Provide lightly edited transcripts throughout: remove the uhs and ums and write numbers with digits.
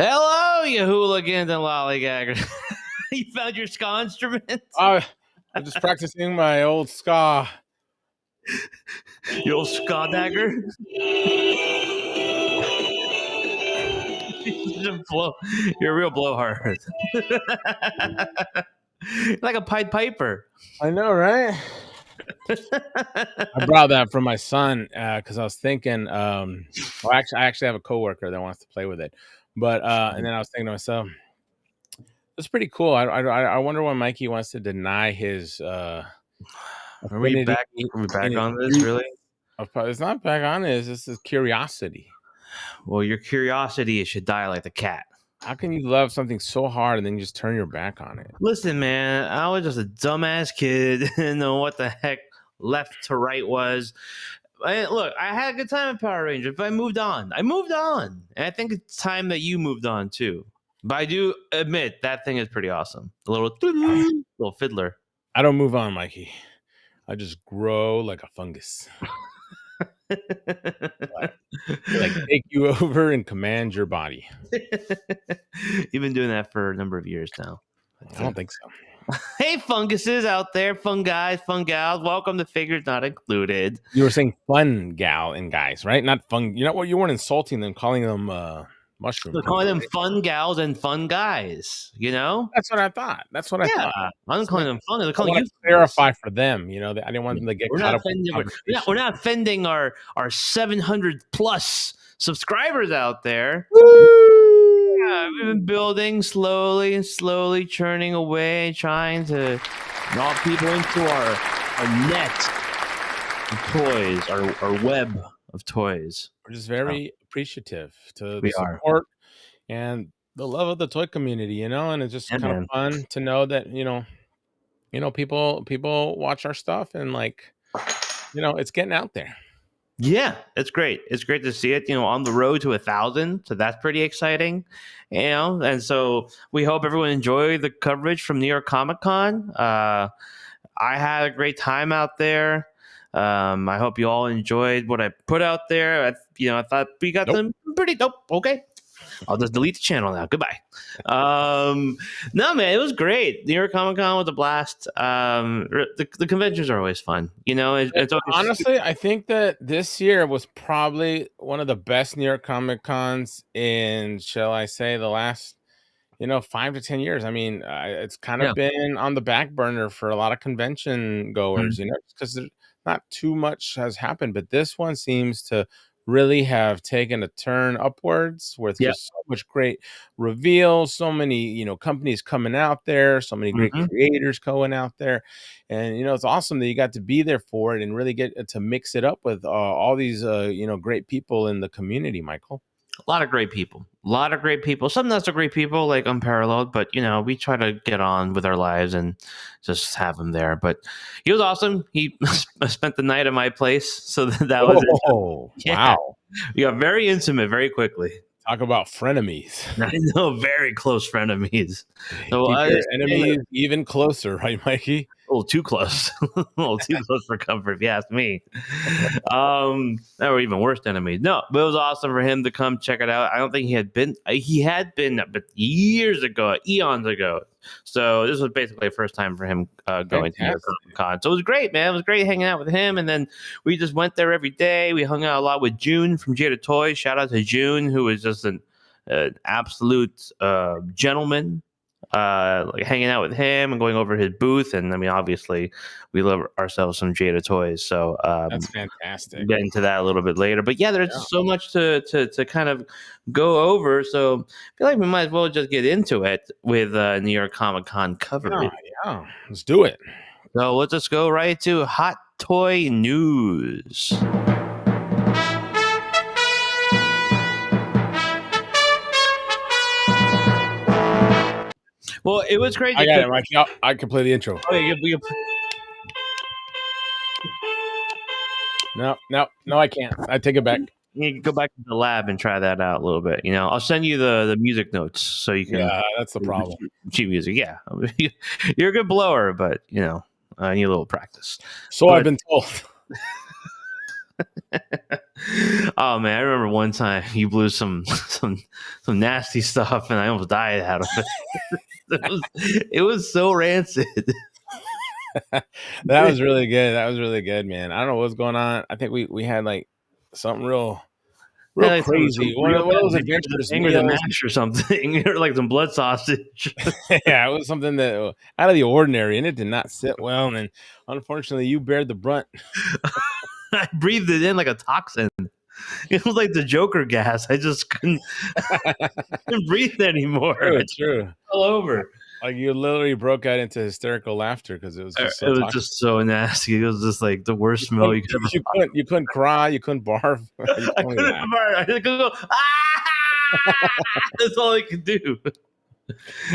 Hello, you hooligans and lollygaggers. You found your ska instrument? I'm just practicing my old ska. Your old ska dagger? You're a real blowhard. Like a Pied Piper. I know, right? I brought that from my son because I was thinking. Well, I actually have a coworker that wants to play with it, but and then I was thinking to myself, it's pretty cool. I wonder when Mikey wants to deny his affinity. Are we back in his on this, youth. really? It's not back on this. This is curiosity. Well, your curiosity should die like the cat. How can you love something so hard and then you just turn your back on it? Listen, man, I was just a dumbass kid. Didn't know what the heck left to right was. Look, I had a good time at Power Rangers, but I moved on. And I think it's time that you moved on too. But I do admit that thing is pretty awesome. A little fiddler. I don't move on, Mikey. I just grow like a fungus. Like take you over and command your body. You've been doing that for a number of years now. I don't think so. Hey, funguses out there, fun guys, fun gals. Welcome to Figures Not Included. You were saying fun gal and guys, right? Not fun. You know what? You weren't insulting them, calling them mushrooms. We're calling them fun gals and fun guys. You know, that's what I thought. I thought. I'm calling them fun. I'm calling I you. Clarify for them. You know, I didn't want them to get caught up. We're not offending our 700 plus subscribers out there. Yeah, we've been building slowly churning away, trying to draw people into our net of toys, our web of toys. We're just very appreciative to the support and the love of the toy community, you know, and it's just kind of fun to know that, you know, people watch our stuff and like, you know, it's getting out there. Yeah, it's great. It's great to see it, you know, on the road to 1,000. So that's pretty exciting, you know. And so we hope everyone enjoyed the coverage from New York Comic Con. I had a great time out there. I hope you all enjoyed what I put out there. I thought we got them pretty dope. Okay. I'll just delete the channel now. Goodbye. No, man, it was great. New York Comic Con was a blast. The conventions are always fun. You know, it's always honestly, I think that this year was probably one of the best New York Comic Cons in, shall I say, the last, 5 to 10 years. I mean, it's kind of been on the back burner for a lot of convention goers, because not too much has happened, but this one seems to really have taken a turn upwards with just so much great reveals, so many, companies coming out there, so many great creators going out there. And, it's awesome that you got to be there for it and really get to mix it up with all these, great people in the community, Michael. A lot of great people. Some not so great people, like Unparalleled, but we try to get on with our lives and just have him there. But he was awesome. He spent the night at my place, so that was wow. We got very intimate very quickly. Talk about frenemies. I know, very close frenemies. So enemies even closer, right, Mikey? A little too close. A little too close for comfort, if you ask me. That were even worse enemies. No, but it was awesome for him to come check it out. I don't think he had been, but years ago, eons ago. So this was basically the first time for him going to New York Comic Con. So it was great, man. It was great hanging out with him. And then we just went there every day. We hung out a lot with June from Jada Toys. Shout out to June, who was just an absolute gentleman. Like hanging out with him and going over his booth, and I mean, obviously, we love ourselves some Jada Toys. So that's fantastic. Get into that a little bit later, but yeah, there's so much to kind of go over. So I feel like we might as well just get into it with New York Comic Con coverage. Yeah, let's do it. So let's just go right to hot toy news. Well, it was crazy. I got it, Mikey. I can play the intro. Oh, yeah, No, I can't. I take it back. You can go back to the lab and try that out a little bit. I'll send you the music notes so you can. Yeah, that's the problem. Cheap music, yeah. You're a good blower, but I need a little practice. So I've been told. Oh man, I remember one time you blew some nasty stuff, and I almost died out of it. It was so rancid. That was really good. That was really good, man. I don't know what's going on. I think we had like something real Yeah, like some crazy. One real of those bad adventurous bangers and meals. mash or something, or like some blood sausage. Yeah, it was something that out of the ordinary, and it did not sit well. And unfortunately, you bear the brunt. I breathed it in like a toxin. It was like the Joker gas. I just couldn't breathe anymore. I True, just true. fell over. Like you literally broke out into hysterical laughter because it was just It so was toxic. just so nasty. It was just like the worst smell you could ever. You couldn't cry, you couldn't barf, you could I only couldn't. laugh. I couldn't go. Ah! That's all I could do.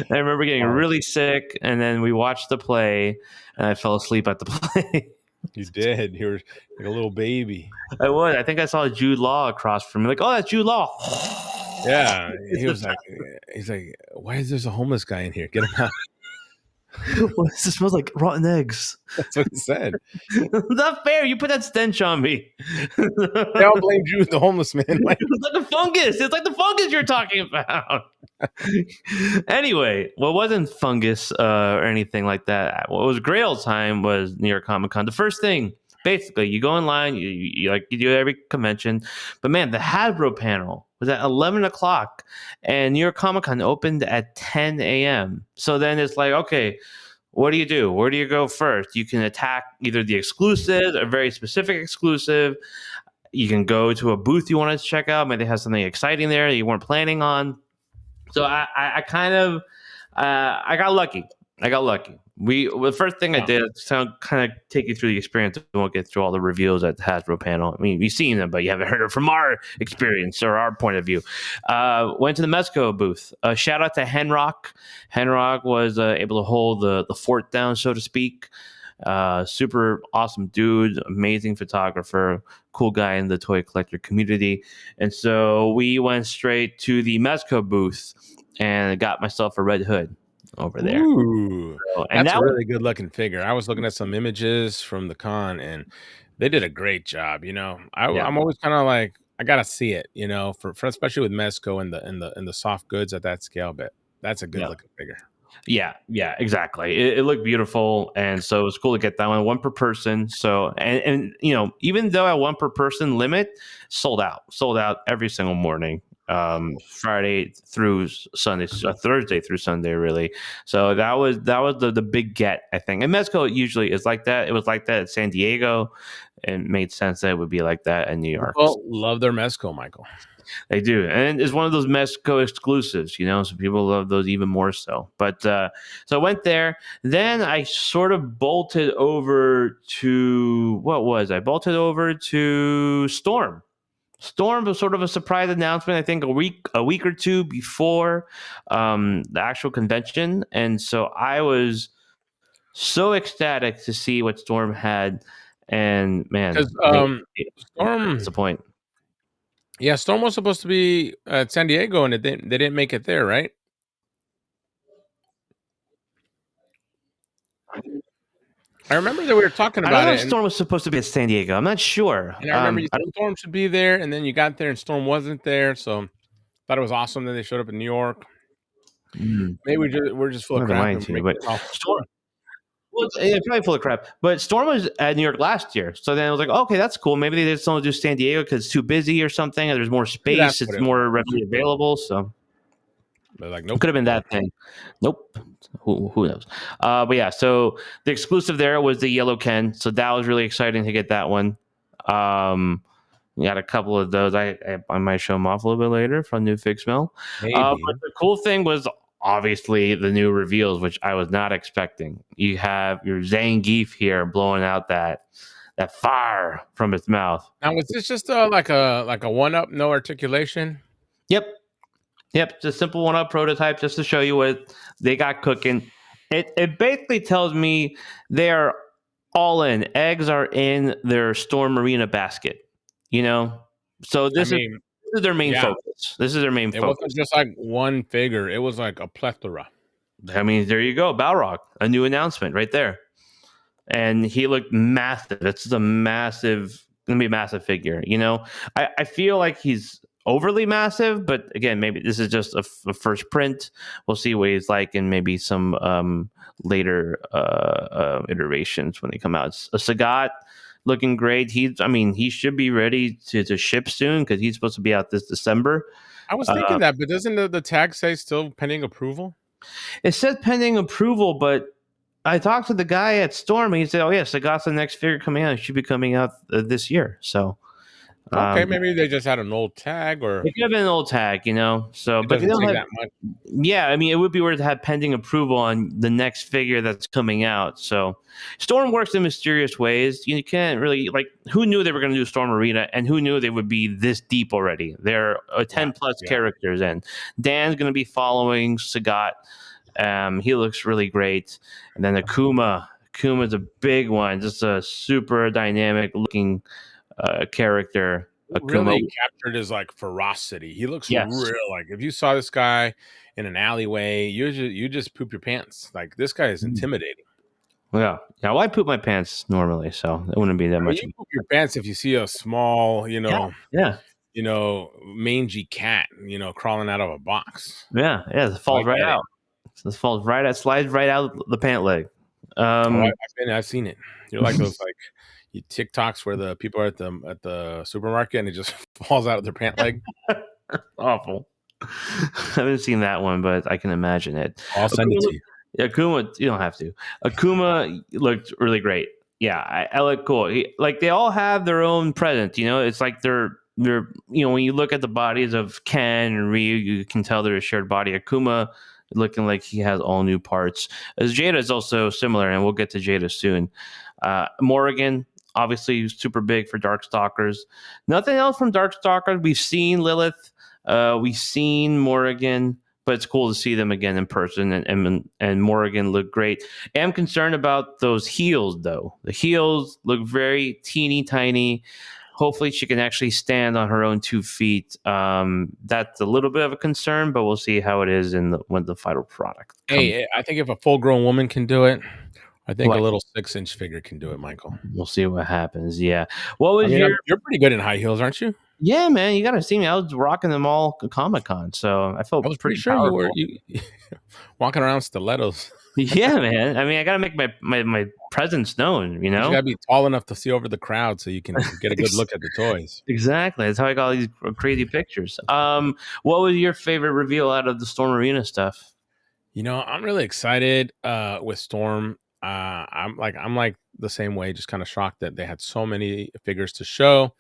I remember getting Wow. really sick, and then we watched the play, and I fell asleep at the play. You did. You were like a little baby. I would. I think I saw Jude Law across from me. Like, oh, that's Jude Law. Yeah, It's he's like, why is there a homeless guy in here? Get him out. Well, this smells like rotten eggs. That's what he said. Not fair. You put that stench on me. They all blamed you, the homeless man. Like, It's like a fungus. It's like the fungus you're talking about. Anyway, well, it wasn't fungus or anything like that. What was great all time was New York Comic Con. The first thing, basically, you go in line, you like you do every convention, but man, the Hasbro panel was at 11 o'clock, and New York Comic Con opened at 10 a.m. So then it's like, okay, what do you do? Where do you go first? You can attack either the exclusive, a very specific exclusive. You can go to a booth you wanted to check out. Maybe they have something exciting there you weren't planning on. So I kind of I got lucky. I got lucky. The first thing I did is kind of take you through the experience. We won't get through all the reveals at the Hasbro panel. I mean, you've seen them, but you haven't heard it from our experience or our point of view. Went to the Mezco booth. Shout out to Henrock. Henrock was able to hold the fort down, so to speak. Super awesome dude, amazing photographer, cool guy in the toy collector community. And so we went straight to the Mezco booth and got myself a Red Hood over there. ooh, And that's that a was, really good looking figure. I was looking at some images from the con, and they did a great job. yeah, I'm always kind of like, I gotta see it. For especially with Mezco and the soft goods at that scale. But that's a good yeah. looking figure. Yeah, exactly. It looked beautiful, and so it was cool to get that one per person. So, and even though at one per person limit, sold out every single morning, Friday through Sunday, Thursday through Sunday, really. So that was the big get, I think. And Mezco usually is like that. It was like that at San Diego. It made sense that it would be like that in New York. People love their Mezco, Michael. They do, and it's one of those Mezco exclusives, so people love those even more so. But so I went there. Then I sort of bolted over to bolted over to Storm. Storm was sort of a surprise announcement. I think a week or two before the actual convention, and so I was so ecstatic to see what Storm had. And man, Because Storm, disappoint. yeah, Storm was supposed to be at San Diego, and they didn't make it there, right? I remember that we were talking I don't about know it, if Storm was supposed to be at San Diego. I'm not sure. and I remember you said Storm should be there, and then you got there and Storm wasn't there. So thought it was awesome that they showed up in New York. Maybe we're just full of crap. And we're But making it all- Storm, well, it's probably full of crap. But Storm was at New York last year, so then I was like, okay, that's cool. Maybe they just don't do San Diego because it's too busy or something, and there's more space. It's more readily available. So They're like, it nope. could have been that thing. Nope. Who knows? But yeah, so the exclusive there was the Yellow Ken, so that was really exciting to get that one. We got a couple of those. I might show them off a little bit later from New Fix Mill. But the cool thing was obviously the new reveals, which I was not expecting. You have your Zangief here blowing out that fire from his mouth. Now was this just like a 1-up, no articulation? Yep, just a simple one-up prototype just to show you what they got cooking. It basically tells me they're all in. Eggs are in their Storm Marina basket. So this is their main focus. This is their main focus. It wasn't just like one figure. It was like a plethora. I mean, there you go. Balrog, a new announcement right there. And he looked massive. It's a massive gonna be a massive figure. You know, I feel like he's overly massive, but again, maybe this is just a first print. We'll see what he's like in maybe some later iterations when they come out. A Sagat looking great. I mean, he should be ready to ship soon because he's supposed to be out this December. I was Uh, thinking that, but doesn't the tag say still pending approval? it says pending approval, but I talked to the guy at Storm. And he said, "Oh yes, Sagat's the next figure coming out. It should be coming out this year." So. Okay, maybe they just had an old tag, or It could have been an old tag, you know. So, it but they doesn't don't take have. that much. Yeah, I mean, it would be weird to have pending approval on the next figure that's coming out. So, Storm works in mysterious ways. You can't really like. Who knew they were going to do Storm Arena, and who knew they would be this deep already? They're Yeah, 10 plus yeah. characters, and Dan's going to be following Sagat. He looks really great, and then Akuma. Akuma's a big one, just a super dynamic looking character. What Akuma, really captured his like ferocity. He looks yes. real. Like if you saw this guy in an alleyway, you just poop your pants. Like this guy is intimidating. Yeah. Yeah. Well, I poop my pants normally, so it wouldn't be that I mean, much. you poop your pants if you see a small, Yeah. Yeah. mangy cat, crawling out of a box. Yeah. Yeah. It So I falls right get it. out. It falls right out, slides right out the pant leg. Oh, Um, I've seen it. You're like those like you TikToks where the people are at the supermarket and it just falls out of their pant leg. awful. I haven't seen that one, but I can imagine it. I'll send it Akuma, to you. Akuma, you don't have to. Akuma looked really great. Yeah, I look cool. Like they all have their own presence. You know, it's like they're when you look at the bodies of Ken and Ryu, you can tell they're a shared body. Akuma looking like he has all new parts. As Jada is also similar, and we'll get to Jada soon. Morrigan, obviously super big for Darkstalkers. Nothing else from Darkstalkers. We've seen Lilith. We've seen Morrigan, but it's cool to see them again in person. And Morrigan looked great. I am concerned about those heels, though. The heels look very teeny tiny. Hopefully, she can actually stand on her own 2 feet. That's a little bit of a concern, but we'll see how it is when the final product comes. Hey, I think if a full-grown woman can do it, I think a What? little 6-inch figure can do it, Michael. We'll see what happens. Yeah. What I was mean, your? you're pretty good in high heels, aren't you? Yeah, man, you got to see me. I was rocking them all at Comic Con, so I I felt was pretty pretty sure you were powerful. walking around stilettos. Yeah, man. I mean, I got to make my presence known. You You just know. gotta be tall enough to see over the crowd so you can get a good look at the toys. Exactly. That's how I got all these crazy pictures. What was your favorite reveal out of the Storm Arena stuff? I'm really excited with Storm. I'm like the same way, just kind of shocked that they had so many figures to show.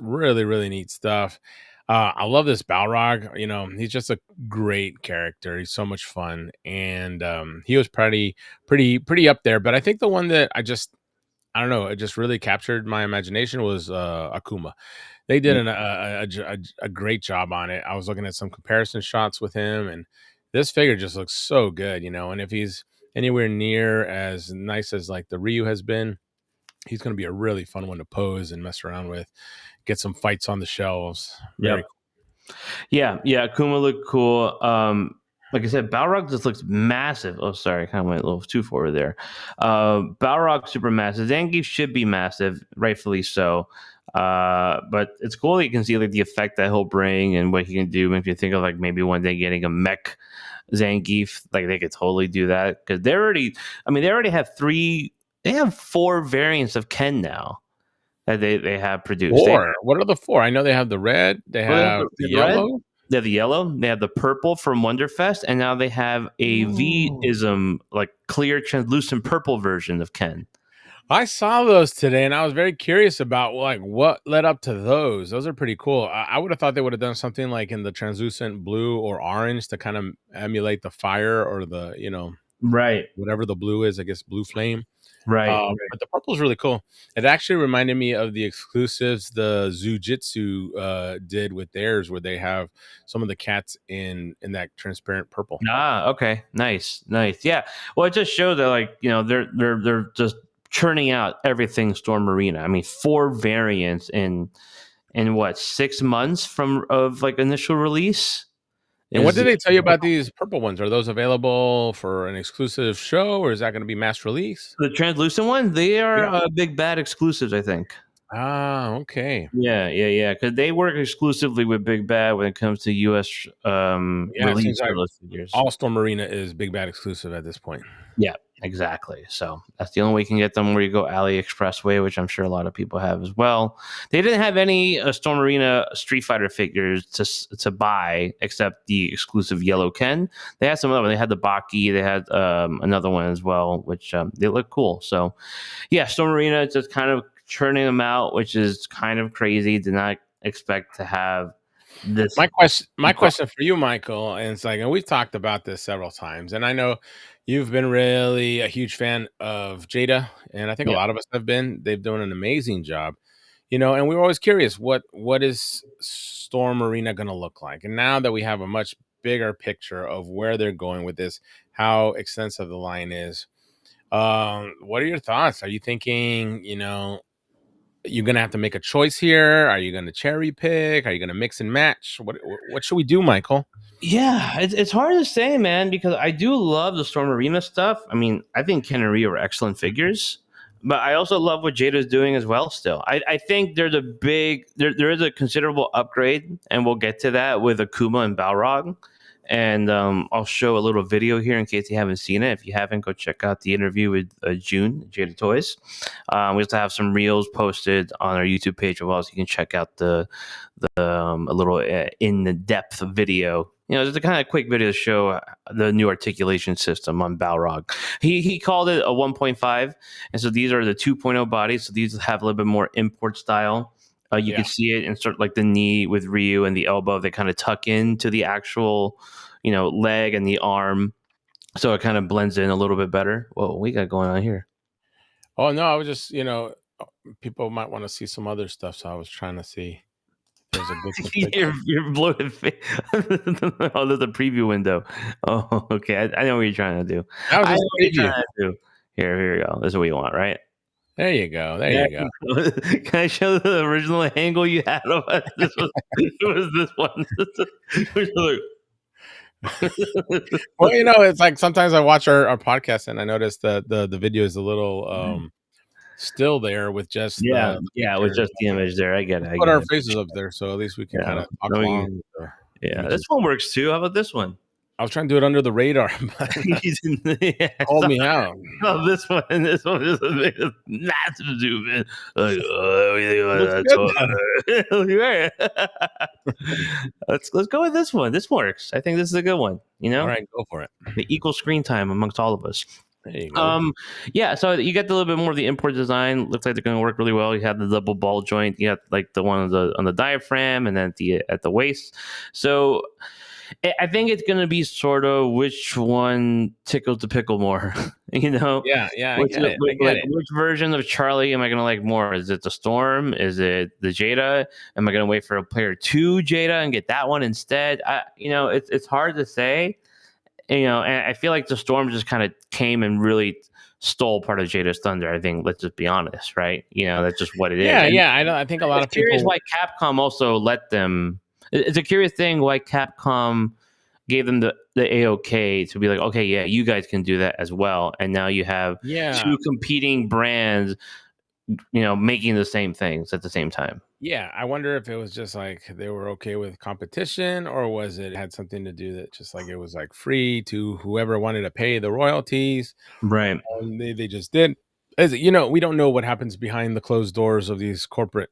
Really, really neat stuff. I love this Balrog. He's just a great character. He's so much fun, and he was pretty up there. But I think the one that I don't know, it just really captured my imagination was Akuma. They did Mm. a great job on it. I was looking at some comparison shots with him, and this figure just looks so good, And if he's anywhere near as nice as like the Ryu has been, he's going to be a really fun one to pose and mess around with. Get some fights on the shelves. Very Yep. Yeah, yeah. Akuma looked cool. Like I said, Balrog just looks massive. Oh, sorry, I kind of went a little too forward there. Balrog super massive. Zangief should be massive, rightfully so. But it's cool that you can see like the effect that he'll bring and what he can do. If you think of like maybe one day getting a mech Zangief, like they could totally do that because they already have they have 4 variants of Ken now that they have produced. They 4. What are the 4? I know they have the red, they Well, have they the have the red, yellow. they have the yellow, they have the purple from Wonderfest, and now they have a Ooh. V-ism, like clear, translucent purple version of Ken. I saw those today, and I was very curious about like what led up to those. Those are pretty cool. I would have thought they would have done something like in the translucent blue or orange to kind of emulate the fire or the Right, whatever the blue is. I guess blue flame. right. But the purple is really cool. It actually reminded me of the exclusives the Zujitsu did with theirs, where they have some of the cats in that transparent purple. Ah, okay, nice, nice. Yeah. Well, it just shows that they're just churning out everything Storm Arena. I mean, 4 variants in what 6 months from of like initial release And what is. did they tell you about these purple ones? Are those available for an exclusive show, or is that going to be mass release? The translucent one, they are Yeah. big bad exclusives, I think. Okay. Yeah. Because they work exclusively with Big Bad when it comes to U.S. Yeah, it seems release like for those figures. All Storm Marina is Big Bad exclusive at this point. Yeah, exactly. So that's the only way you can get them where you go AliExpress way, which I'm sure a lot of people have as well. They didn't have any Storm Arena Street Fighter figures to buy except the exclusive Yellow Ken. They had some other one. They had the Baki. They had another one as well, which they look cool. So yeah, Storm Arena just kind of churning them out, which is kind of crazy. Did not expect to have this. My question for you, Michael, and it's like, and we've talked about this several times, and I know you've been really a huge fan of Jada, and I think a Yeah. lot of us have been. They've done an amazing job, and we were always curious what is Storm Arena going to look like, and now that we have a much bigger picture of where they're going with this, how extensive the line is, what are your thoughts? Are you thinking, you're gonna have to make a choice here? Are you gonna cherry pick? Are you gonna mix and match? What should we do, Michael? Yeah, it's hard to say, man, because I do love the Storm Arena stuff. I mean, I think Ken and Ryu are excellent figures, but I also love what Jada's doing as well still. I think there's a there is a considerable upgrade, and we'll get to that with Akuma and Balrog. And I'll show a little video here in case you haven't seen it. If you haven't, go check out the interview with June, Jada Toys. We also have some reels posted on our YouTube page as well, so you can check out a little in the depth video. Just a kind of quick video to show the new articulation system on Balrog. He called it a 1.5, and so these are the 2.0 bodies. So these have a little bit more import style. You Yeah. can see it in sort of like the knee with Ryu and the elbow. They kind of tuck into the actual, leg and the arm, so it kind of blends in a little bit better. Whoa, we got going on here? Oh no, I was just, people might want to see some other stuff, so I was trying to see if there's a good conflict. Your bloated face. Oh, there's a preview window. Oh, okay. I know what you're trying to do. That was I know just what a you're preview. trying to do. Here you go. This is what you want, right? There you go. There There you go. you go. Can I show the original angle you had of us? It was this one. It was Well, it's like sometimes I watch our podcast and I notice that the video is a little still there with just the yeah. It was picture. just the image there. I get it. Let's I put get our it. faces up there so at least we can kind Yeah. of talk No, along with the yeah. This images. one works too. How about this one? I was trying to do it under the radar, but Yeah, called me out. oh, this one and this one is a massive zoom in. Like, oh, what do you Looks think good about though. that toy? Let's go with this one. This works. I think this is a good one. All right, go for it. The equal screen time amongst all of us. There you go. Yeah. So you get a little bit more of the import design. Looks like they're going to work really well. You have the double ball joint. You got like the one on the diaphragm, and then at the waist. So I think it's going to be sort of which one tickles the pickle more, Yeah, I get it. I get Like it. which version of Charlie am I going to like more? Is it the Storm? Is it the Jada? Am I going to wait for a player 2 Jada and get that one instead? It's hard to say. And I feel like the Storm just kind of came and really stole part of Jada's thunder. I think, let's just be honest, right? That's just what it is. Yeah, And yeah. I think a lot it's of curious people. why Capcom also let them. It's a curious thing why Capcom gave them the AOK to be like, okay, yeah, you guys can do that as well. And now you have Yeah, two competing brands, making the same things at the same time. yeah. I wonder if it was just like they were okay with competition, or was it had something to do that just like it was like free to whoever wanted to pay the royalties. Right. They just did. As we don't know what happens behind the closed doors of these corporate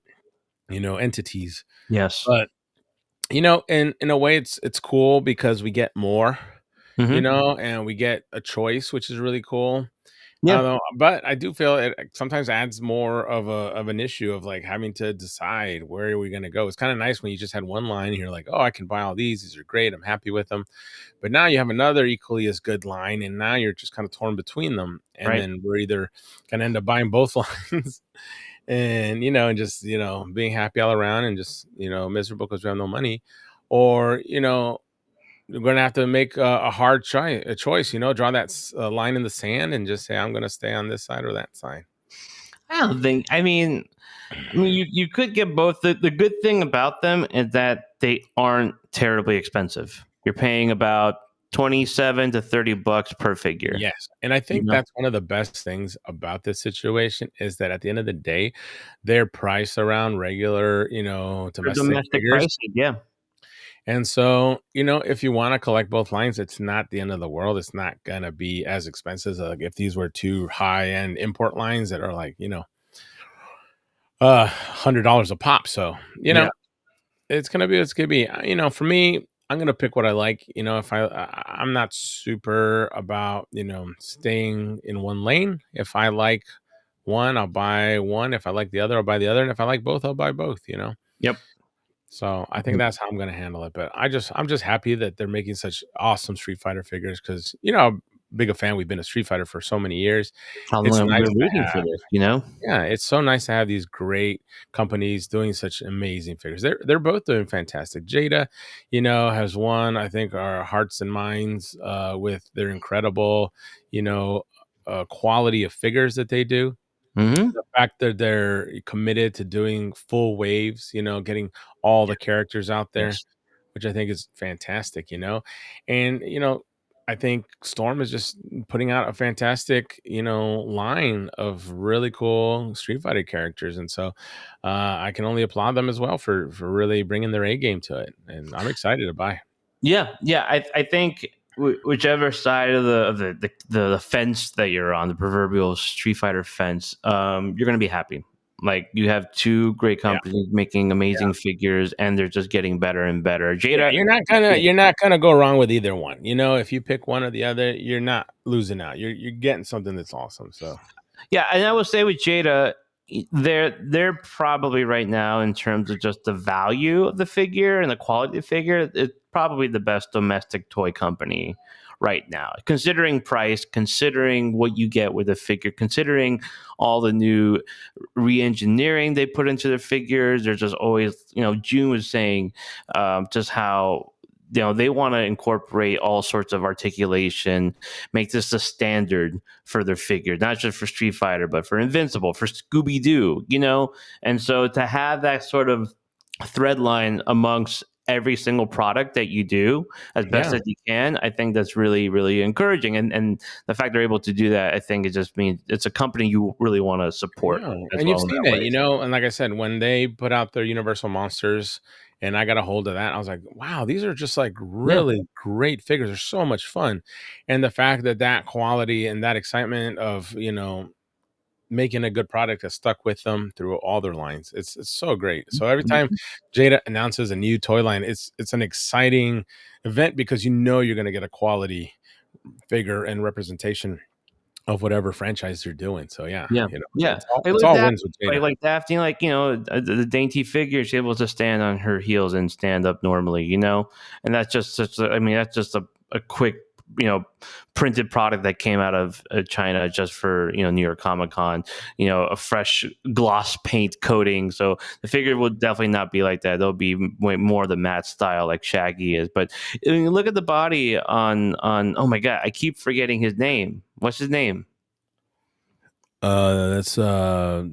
entities, Yes. but in a way it's cool because we get more, Hmm. and we get a choice, which is really cool. I Yeah. don't know, but I do feel it sometimes adds more of an issue of like having to decide where are we going to go. It's kind of nice when you just had one line and you're like, oh, I can buy all these are great, I'm happy with them. But now you have another equally as good line, and now you're just kind of torn between them, and Right. then we're either gonna end up buying both lines, and and just being happy all around, and just miserable because we have no money, or you're gonna have to make a hard choice. Draw that line in the sand and just say, I'm gonna stay on this side or that side. I don't think. I mean, you could get both. The good thing about them is that they aren't terribly expensive. You're paying about $27 to $30 per figure. Yes, and I You think know, that's one of the best things about this situation is that at the end of the day, they're priced around regular, for domestic domestic figures. pricing, yeah. And so, if you wanna collect both lines, it's not the end of the world. It's not gonna be as expensive as, like, if these were 2 high-end import lines that are like, $100 a pop. So, Yeah. it's gonna be, for me, I'm gonna pick what I like. If I'm not super about, staying in one lane. If I like one, I'll buy one. If I like the other, I'll buy the other. And if I like both, I'll buy both. Yep. So I think that's how I'm gonna handle it. But I'm just happy that they're making such awesome Street Fighter figures because how big a fan we've been of Street Fighter for so many years. How It's long we've nice been to rooting for have this. Yeah, it's so nice to have these great companies doing such amazing figures. They're both doing fantastic. Jada, has won, I think, our hearts and minds with their incredible, you know, quality of figures that they do. Hmm. The fact that they're committed to doing full waves, getting all the characters out there, Yes. which I think is fantastic. And, I think Storm is just putting out a fantastic, line of really cool Street Fighter characters. And so I can only applaud them as well for really bringing their A game to it. And I'm excited to buy. Yeah, yeah. I think whichever side of the fence that you're on, the proverbial Street Fighter fence, you're gonna be happy. Like you have two great Yeah. companies making amazing figures, and they're just getting better and better. Yeah, Jada, yeah, you're not gonna go wrong with either one. If you pick one or the other, you're not losing out. You're getting something that's awesome. So yeah, and I will say with Jada, they're probably right now in terms of just the value of the figure and the quality of the figure, it's probably the best domestic toy company right now. Considering price, considering what you get with a figure, considering all the new re-engineering they put into their figures. There's just always, June was saying just how they want to incorporate all sorts of articulation, make this a standard for their figure, not just for Street Fighter, but for Invincible, for Scooby Doo, And so to have that sort of thread line amongst every single product that you do as best yeah. as you can, I think that's really, really encouraging. And the fact they're able to do that, I think it just means it's a company you really want to support Yeah, as and you've well in seen that it, way. and like I said, when they put out their Universal Monsters and I got a hold of that, I was like, "Wow, these are just like Yeah. really great figures. They're so much fun." And the fact that that quality and that excitement of, making a good product has stuck with them through all their lines. It's so great. So every time Mhm. Jada announces a new toy line, it's an exciting event because you're going to get a quality figure and representation of whatever franchise you're doing. So yeah, Yeah, yeah. it's all Like it's look at all that. wins with Like Jada. like Daphne, the dainty figure, she's able to stand on her heels and stand up normally. And that's just such. I mean, that's just a quick, printed product that came out of China just for New York Comic Con. A fresh gloss paint coating. So the figure will definitely not be like that. They'll be way more the matte style like Shaggy is. But I mean, look at the body on. Oh my god, I keep forgetting his name. What's his name? Adam Sandler.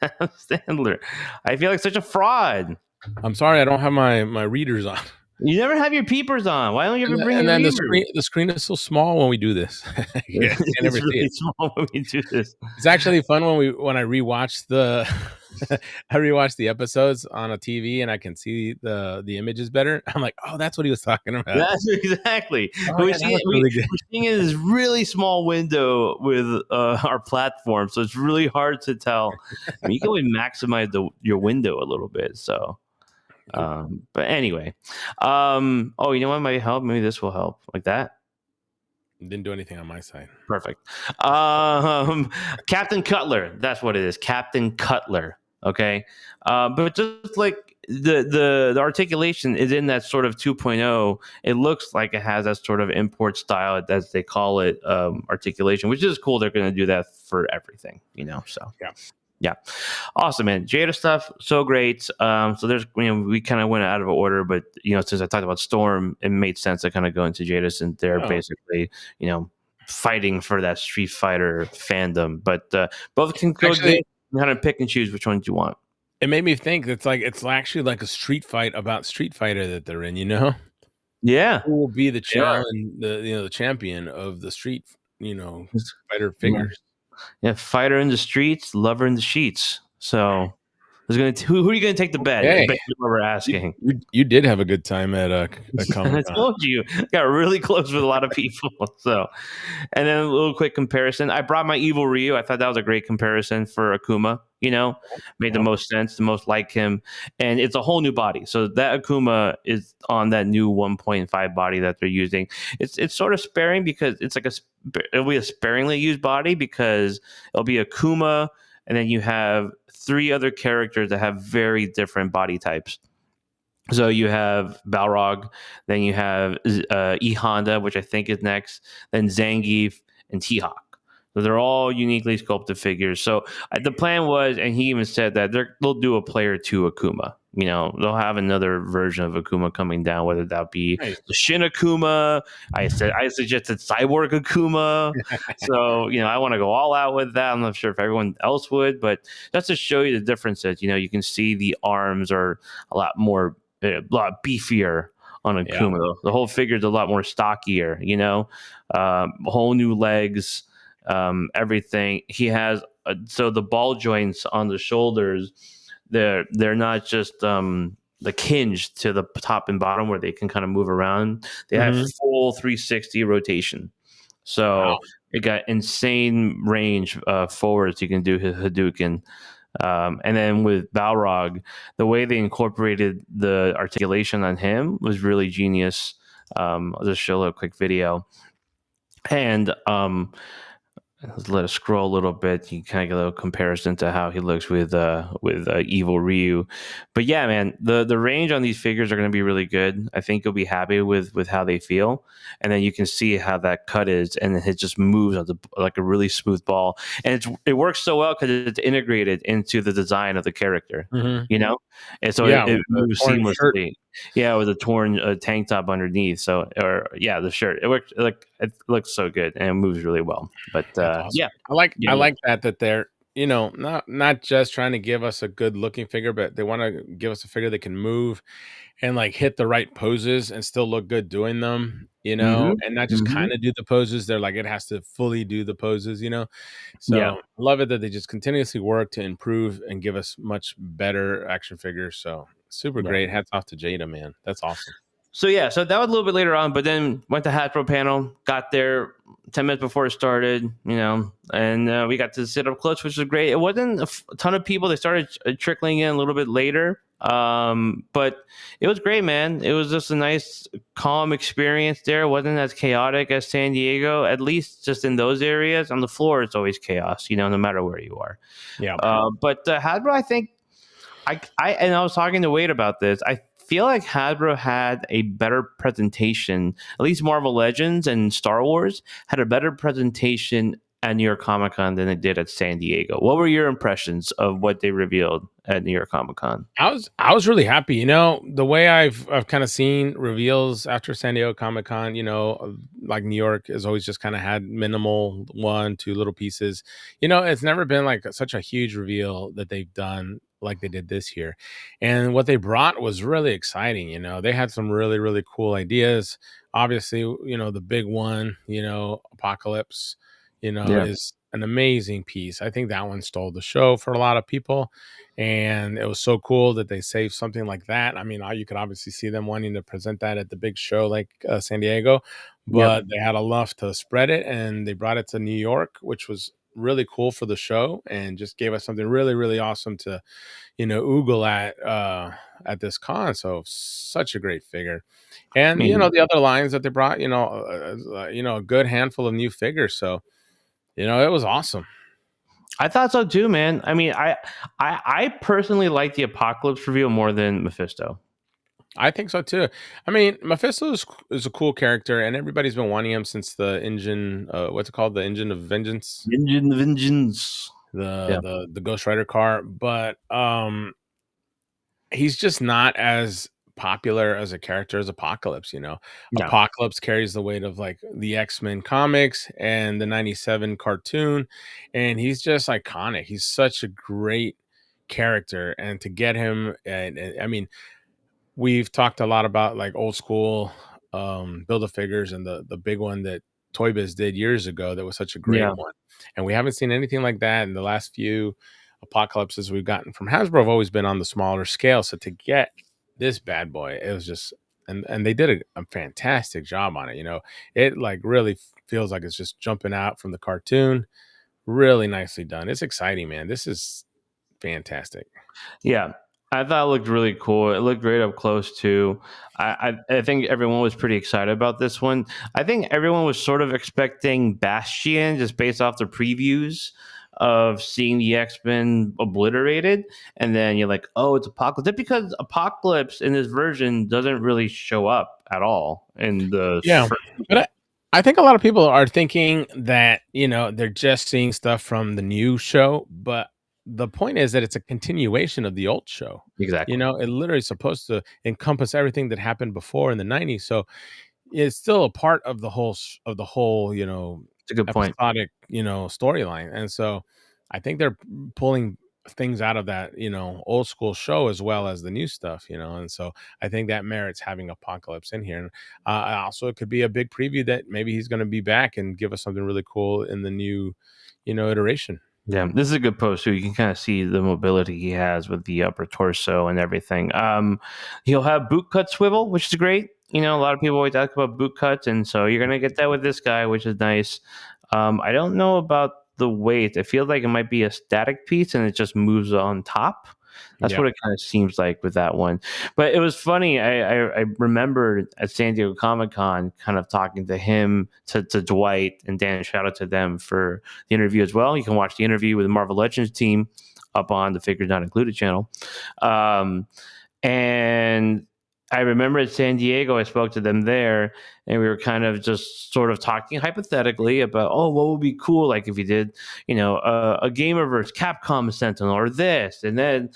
Adam Sandler. I feel like such a fraud. I'm sorry, I don't have my readers on, You never have your peepers on. Why don't you ever and bring your then the readers? screen is so small when we do this. Yeah, I can't It's ever see really it. small when we do this. It's actually fun when I rewatch the I rewatch the episodes on a TV and I can see the images better. I'm like, oh, that's what he was talking about. That's exactly. Oh But we yeah, that see was it. really good. We're seeing it in this really small window with our platform, so it's really hard to tell. I mean, you can always maximize your window a little bit. So, Yep. but anyway, oh, you know what might help? Maybe this will help, like that. Didn't do anything on my side. Perfect. Captain Cutler. That's what it is. Captain Cutler. Okay. But just like the articulation is in that sort of 2.0, it looks like it has that sort of import style, as they call it, articulation, which is cool. They're going to do that for everything. So Yeah. yeah, awesome, man. Jada stuff, so great. So there's, we kind of went out of order, but since I talked about Storm, it made sense to kind of go into Jada since they're Oh, basically, fighting for that Street Fighter fandom. But both can actually, coexist. You kind of pick and choose which ones you want. It made me think it's actually like a street fight about Street Fighter that they're in, you know? Yeah, Who will be the they are. the champion of the street, you know, It's- fighter Yeah, figures. yeah, fighter in the streets, lover in the sheets. So, who are you gonna take the bet? I Okay. bet you were You asking. you did have a good time at I Comic-Con. told you, got really close with a lot of people. So, and then a little quick comparison. I brought my evil Ryu. I thought that was a great comparison for Akuma. Made the Yep. most sense, the most like him, and it's a whole new body. So that Akuma is on that new 1.5 body that they're using. It's sort of sparing because it's like it'll be a sparingly used body because it'll be Akuma, and then you have three other characters that have very different body types. So you have Balrog, then you have E Honda, which I think is next, then Zangief and T Hawk. So they're all uniquely sculpted figures. So the plan was, and he even said that they'll do a player two Akuma. They'll have another version of Akuma coming down, whether that be Nice. the Shin Akuma. I suggested Cyborg Akuma. So I want to go all out with that. I'm not sure if everyone else would, but just to show you the differences. You can see the arms are a lot beefier on Yeah. Akuma. The whole figure's a lot more stockier, whole new legs, everything. He has so the ball joints on the shoulders, they're not just the hinge to the top and bottom where they can kind of move around. They have Mhm. full 360 rotation. Wow. So it got insane range forwards. You can do his Hadouken. And then with Balrog, the way they incorporated the articulation on him was really genius. I'll just show a quick video. And let's let it scroll a little bit. You kind of get a little comparison to how he looks with Evil Ryu. But yeah, man, the range on these figures are going to be really good. I think you'll be happy with how they feel, and then you can see how that cut is, and it just moves like a really smooth ball, and it works so well because it's integrated into the design of the character. Mhm. And so Yeah, it with the moves torn shirt. seamlessly. Yeah, with a torn tank top underneath. So, or yeah, the shirt. It looks so good and it moves really well. But That's awesome. yeah, I yeah, like that they're, not just trying to give us a good looking figure, but they wanna give us a figure that can move and, like, hit the right poses and still look good doing them, hmm and not just hmm kinda do the poses. They're like, it has to fully do the poses, you know? yeah, So, I love it that they just continuously work to improve and give us much better action figures, so super yeah. great. Hats off to Jada, man. That's awesome. So that was a little bit later on, but then went to Hasbro panel, got there 10 minutes before it started, and we got to sit up close, which was great. It wasn't a ton of people; they started trickling in a little bit later, but it was great, man. It was just a nice, calm experience there. It wasn't as chaotic as San Diego, at least just in those areas. On the floor, it's always chaos, no matter where you are. Yeah. But Hasbro, I think I was talking to Wade about this. I feel like Hasbro had a better presentation. At least Marvel Legends and Star Wars had a better presentation at New York Comic Con than they did at San Diego. What were your impressions of what they revealed at New York Comic Con? I was really happy, the way I've kind of seen reveals after San Diego Comic-Con, like New York has always just kind of had minimal one, two little pieces. It's never been like such a huge reveal that they've done like they did this year. And what they brought was really exciting, They had some really, really cool ideas. Obviously, the big one, Apocalypse, Yeah, is an amazing piece. I think that one stole the show for a lot of people, and it was so cool that they saved something like that. I mean, you could obviously see them wanting to present that at the big show like San Diego, yep. but they had enough to spread it, and they brought it to New York, which was really cool for the show and just gave us something really, really awesome to oogle at this con. So such a great figure. I And mean, the other lines that they brought, a good handful of new figures. So it was awesome. I thought so too, man. I mean, I personally like the Apocalypse reveal more than Mephisto. I think so too. I mean, Mephisto is a cool character, and everybody's been wanting him since the engine. What's it called? The Engine of Vengeance, Engine Vengeance. the Yeah. the Ghost Rider car. But he's just not as popular as a character as Apocalypse. No. Apocalypse carries the weight of like the X-Men comics and the '97 cartoon, and he's just iconic. He's such a great character, and to get him, and I mean, we've talked a lot about like old school build a figures, and the big one that Toy Biz did years ago that was such a great Yeah. one. And we haven't seen anything like that in the last few apocalypses we've gotten from Hasbro have always been on the smaller scale. So to get this bad boy, it was just and they did a fantastic job on it. It like really feels like it's just jumping out from the cartoon. Really nicely done. It's exciting, man. This is fantastic. Yeah, I thought it looked really cool. It looked great up close too. I think everyone was pretty excited about this one. I think everyone was sort of expecting Bastion just based off the previews of seeing the X-Men obliterated, and then you're like, oh, it's Apocalypse. Just because Apocalypse in this version doesn't really show up at all in the Yeah, first but movie. I think a lot of people are thinking that, they're just seeing stuff from the new show, but the point is that it's a continuation of the old show. Exactly. It literally is supposed to encompass everything that happened before in the '90s. So it's still a part of the whole, It's a good point. episodic, storyline. And so I think they're pulling things out of that, old school show as well as the new stuff, and so I think that merits having Apocalypse in here. And also it could be a big preview that maybe he's going to be back and give us something really cool in the new, iteration. Yeah, this is a good post too. You can kind of see the mobility he has with the upper torso and everything. He'll have boot cut swivel, which is great. A lot of people always talk about boot cuts, and so you're gonna get that with this guy, which is nice. I don't know about the weight. I feel like it might be a static piece, and it just moves on top. That's Yeah. what it kind of seems like with that one. But it was funny. I remembered at San Diego Comic Con kind of talking to him, to Dwight and Dan. Shout out to them for the interview as well. You can watch the interview with the Marvel Legends team up on the Figures Not Included channel. Um, and I remember at San Diego, I spoke to them there, and we were kind of just sort of talking hypothetically about, oh, what would be cool, like if you did, a Gamerverse Capcom Sentinel or this, and then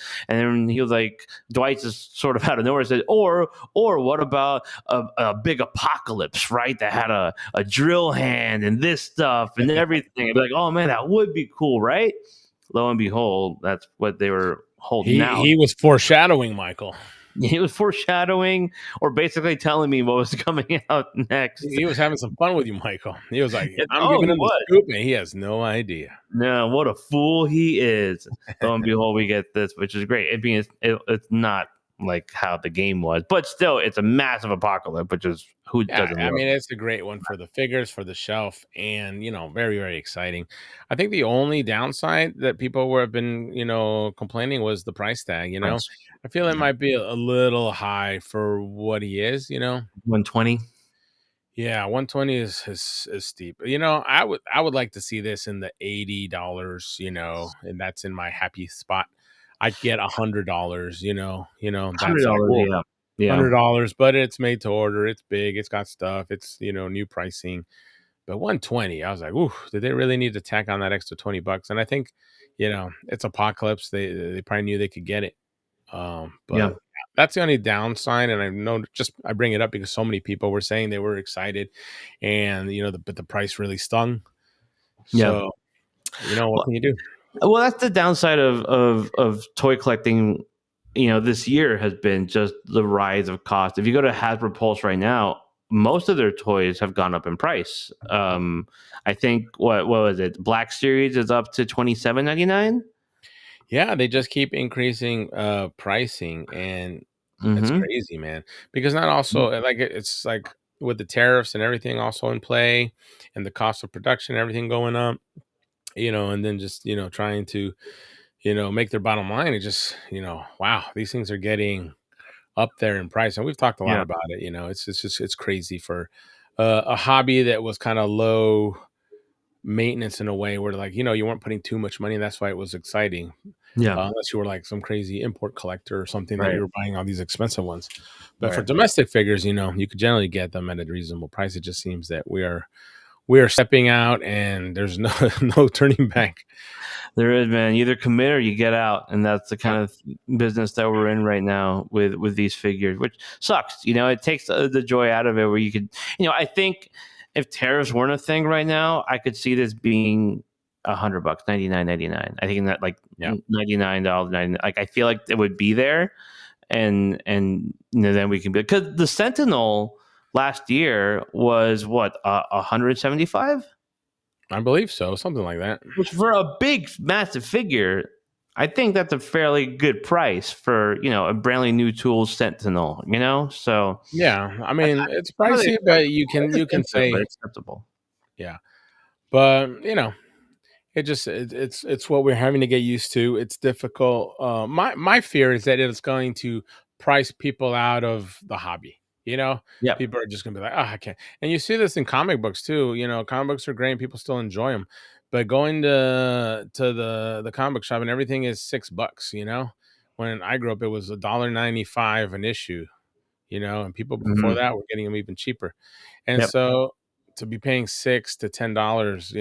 he was like, Dwight just sort of out of nowhere said, or what about a big Apocalypse, right? That had a drill hand and this stuff and everything. I'd be like, oh man, that would be cool, right? Lo and behold, that's what they were holding he out. he was foreshadowing, Michael. He was foreshadowing or basically telling me what was coming out next. He was having some fun with you, Michael. He was like, I'm Oh, giving he him the was. scoop, and he has no idea. No, what a fool he is. Lo and behold, we get this, which is great. It's not like how the game was, but still, it's a massive apocalypse, which is who Yeah, doesn't I love mean, it? it's a great one for the figures, for the shelf, and very, very exciting. I think the only downside that people were have been, complaining was the price tag. Price. I feel it Yeah. might be a little high for what he is. 120. Yeah, 120 is steep. I would like to see this in the $80, and that's in my happy spot. I'd get $100, that's like, $100. whoa, Yeah. Yeah. $100, but it's made to order. It's big. It's got stuff. It's new pricing. But 120, I was like, ooh, did they really need to tack on that extra $20? And I think, it's Apocalypse. They probably knew they could get it. But Yeah. that's the only downside. And I know, just I bring it up because so many people were saying they were excited, and but the price really stung. Yeah. So what can you do? Well, that's the downside of toy collecting. This year has been just the rise of cost. If you go to Hasbro Pulse right now, most of their toys have gone up in price. I think what was it? Black Series is up to $27.99. Yeah, they just keep increasing pricing, and it's Mm-hmm. crazy, man. Because not also like it's like with the tariffs and everything also in play, and the cost of production, everything going up, and then just trying to make their bottom line. It just wow, these things are getting up there in price, and we've talked a lot Yeah. about it. It's crazy for a hobby that was kind of low maintenance in a way where like you weren't putting too much money, and that's why it was exciting. Yeah. Unless you were like some crazy import collector or something that Right. you were buying all these expensive ones. But for Right. domestic figures, you could generally get them at a reasonable price. It just seems that we are stepping out, and there's no no turning back. There is, man. You either commit or you get out, and that's the Yeah. kind of business that we're in right now with these figures, which sucks. It takes the joy out of it. Where you could, I think if tariffs weren't a thing right now, I could see this being $100, 99.99. I think that like Yeah. $99.99. Like I feel like it would be there, and then we can be, because the Sentinel last year was what, 175, I believe so, something like that. which for a big massive figure, I think that's a fairly good price for a brand new tool Sentinel. So Yeah, I that's mean, it's not really pricey, but you acceptable. can It's you can expensive, but say, it's acceptable. yeah. But, it's what we're having to get used to. It's difficult. My fear is that it's going to price people out of the hobby. Yep. People are just gonna be like, "Oh, I can't." And you see this in comic books too. Comic books are great, and people still enjoy them. But going to the comic book shop and everything is $6. When I grew up, it was $1.95 an issue. And people before Hmm. that were getting them even cheaper. And Yep. so to be paying $6 to $10,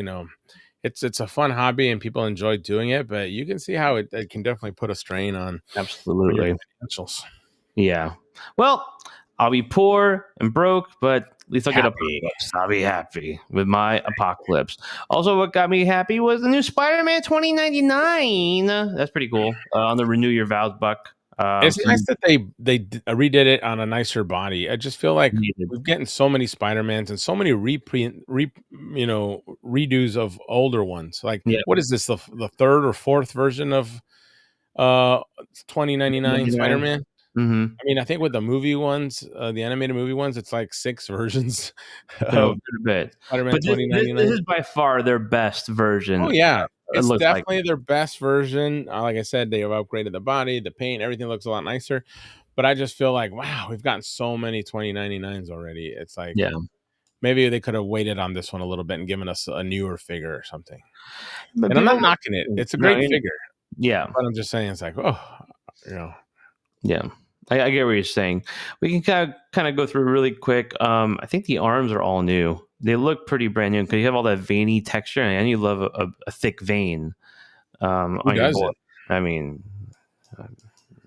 it's a fun hobby and people enjoy doing it, but you can see how it can definitely put a strain on your Absolutely. financials. Yeah. Well, I'll be poor and broke, but at least I'll get Happy. Apocalypse. I'll be happy with my Apocalypse. Also, what got me happy was the new Spider-Man 2099. That's pretty cool. On the Renew Your Vows buck. It's nice From that redid it on a nicer body. I just feel like needed. we're getting so many Spider-Mans and so many redos of older ones. Like, Yeah. what is this, the third or fourth version of uh 2099 99. Spider-Man? Mm-hmm. I mean, I think with the movie ones, the animated movie ones, it's like 6 versions No, of good bit. Spider-Man But this 2099. is by far their best version. Oh, yeah. It It's looks like. definitely their best version. Like I said, they have upgraded the body, the paint, everything looks a lot nicer. But I just feel like, wow, we've gotten so many 2099s already. It's like Yeah. maybe they could have waited on this one a little bit and given us a newer figure or something. But And I'm not people. knocking it. It's a No, great figure, yeah. but I'm just saying it's like, oh, you know. Yeah, I get what you're saying. We can kind of go through really quick. I think the arms are all new. They look pretty brand new because you have all that veiny texture, and you love a thick vein Who on your does board. it? I mean, uh,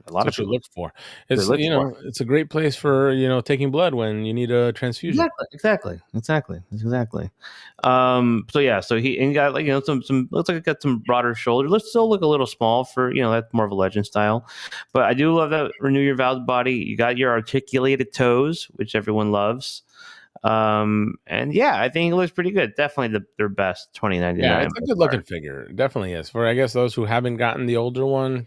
a That's lot of what you people look for. they look for. It's a great place for, taking blood when you need a transfusion. Exactly. So yeah, so he got like some looks like it got some broader shoulders. Let's still look a little small for that's more of a legend style, but I do love that Renew Your Vows body. You got your articulated toes, which everyone loves. And yeah, I think it looks pretty good. Definitely their best Yeah, 2099 it's a by good far. looking figure. It definitely is. For, I guess, those who haven't gotten the older one,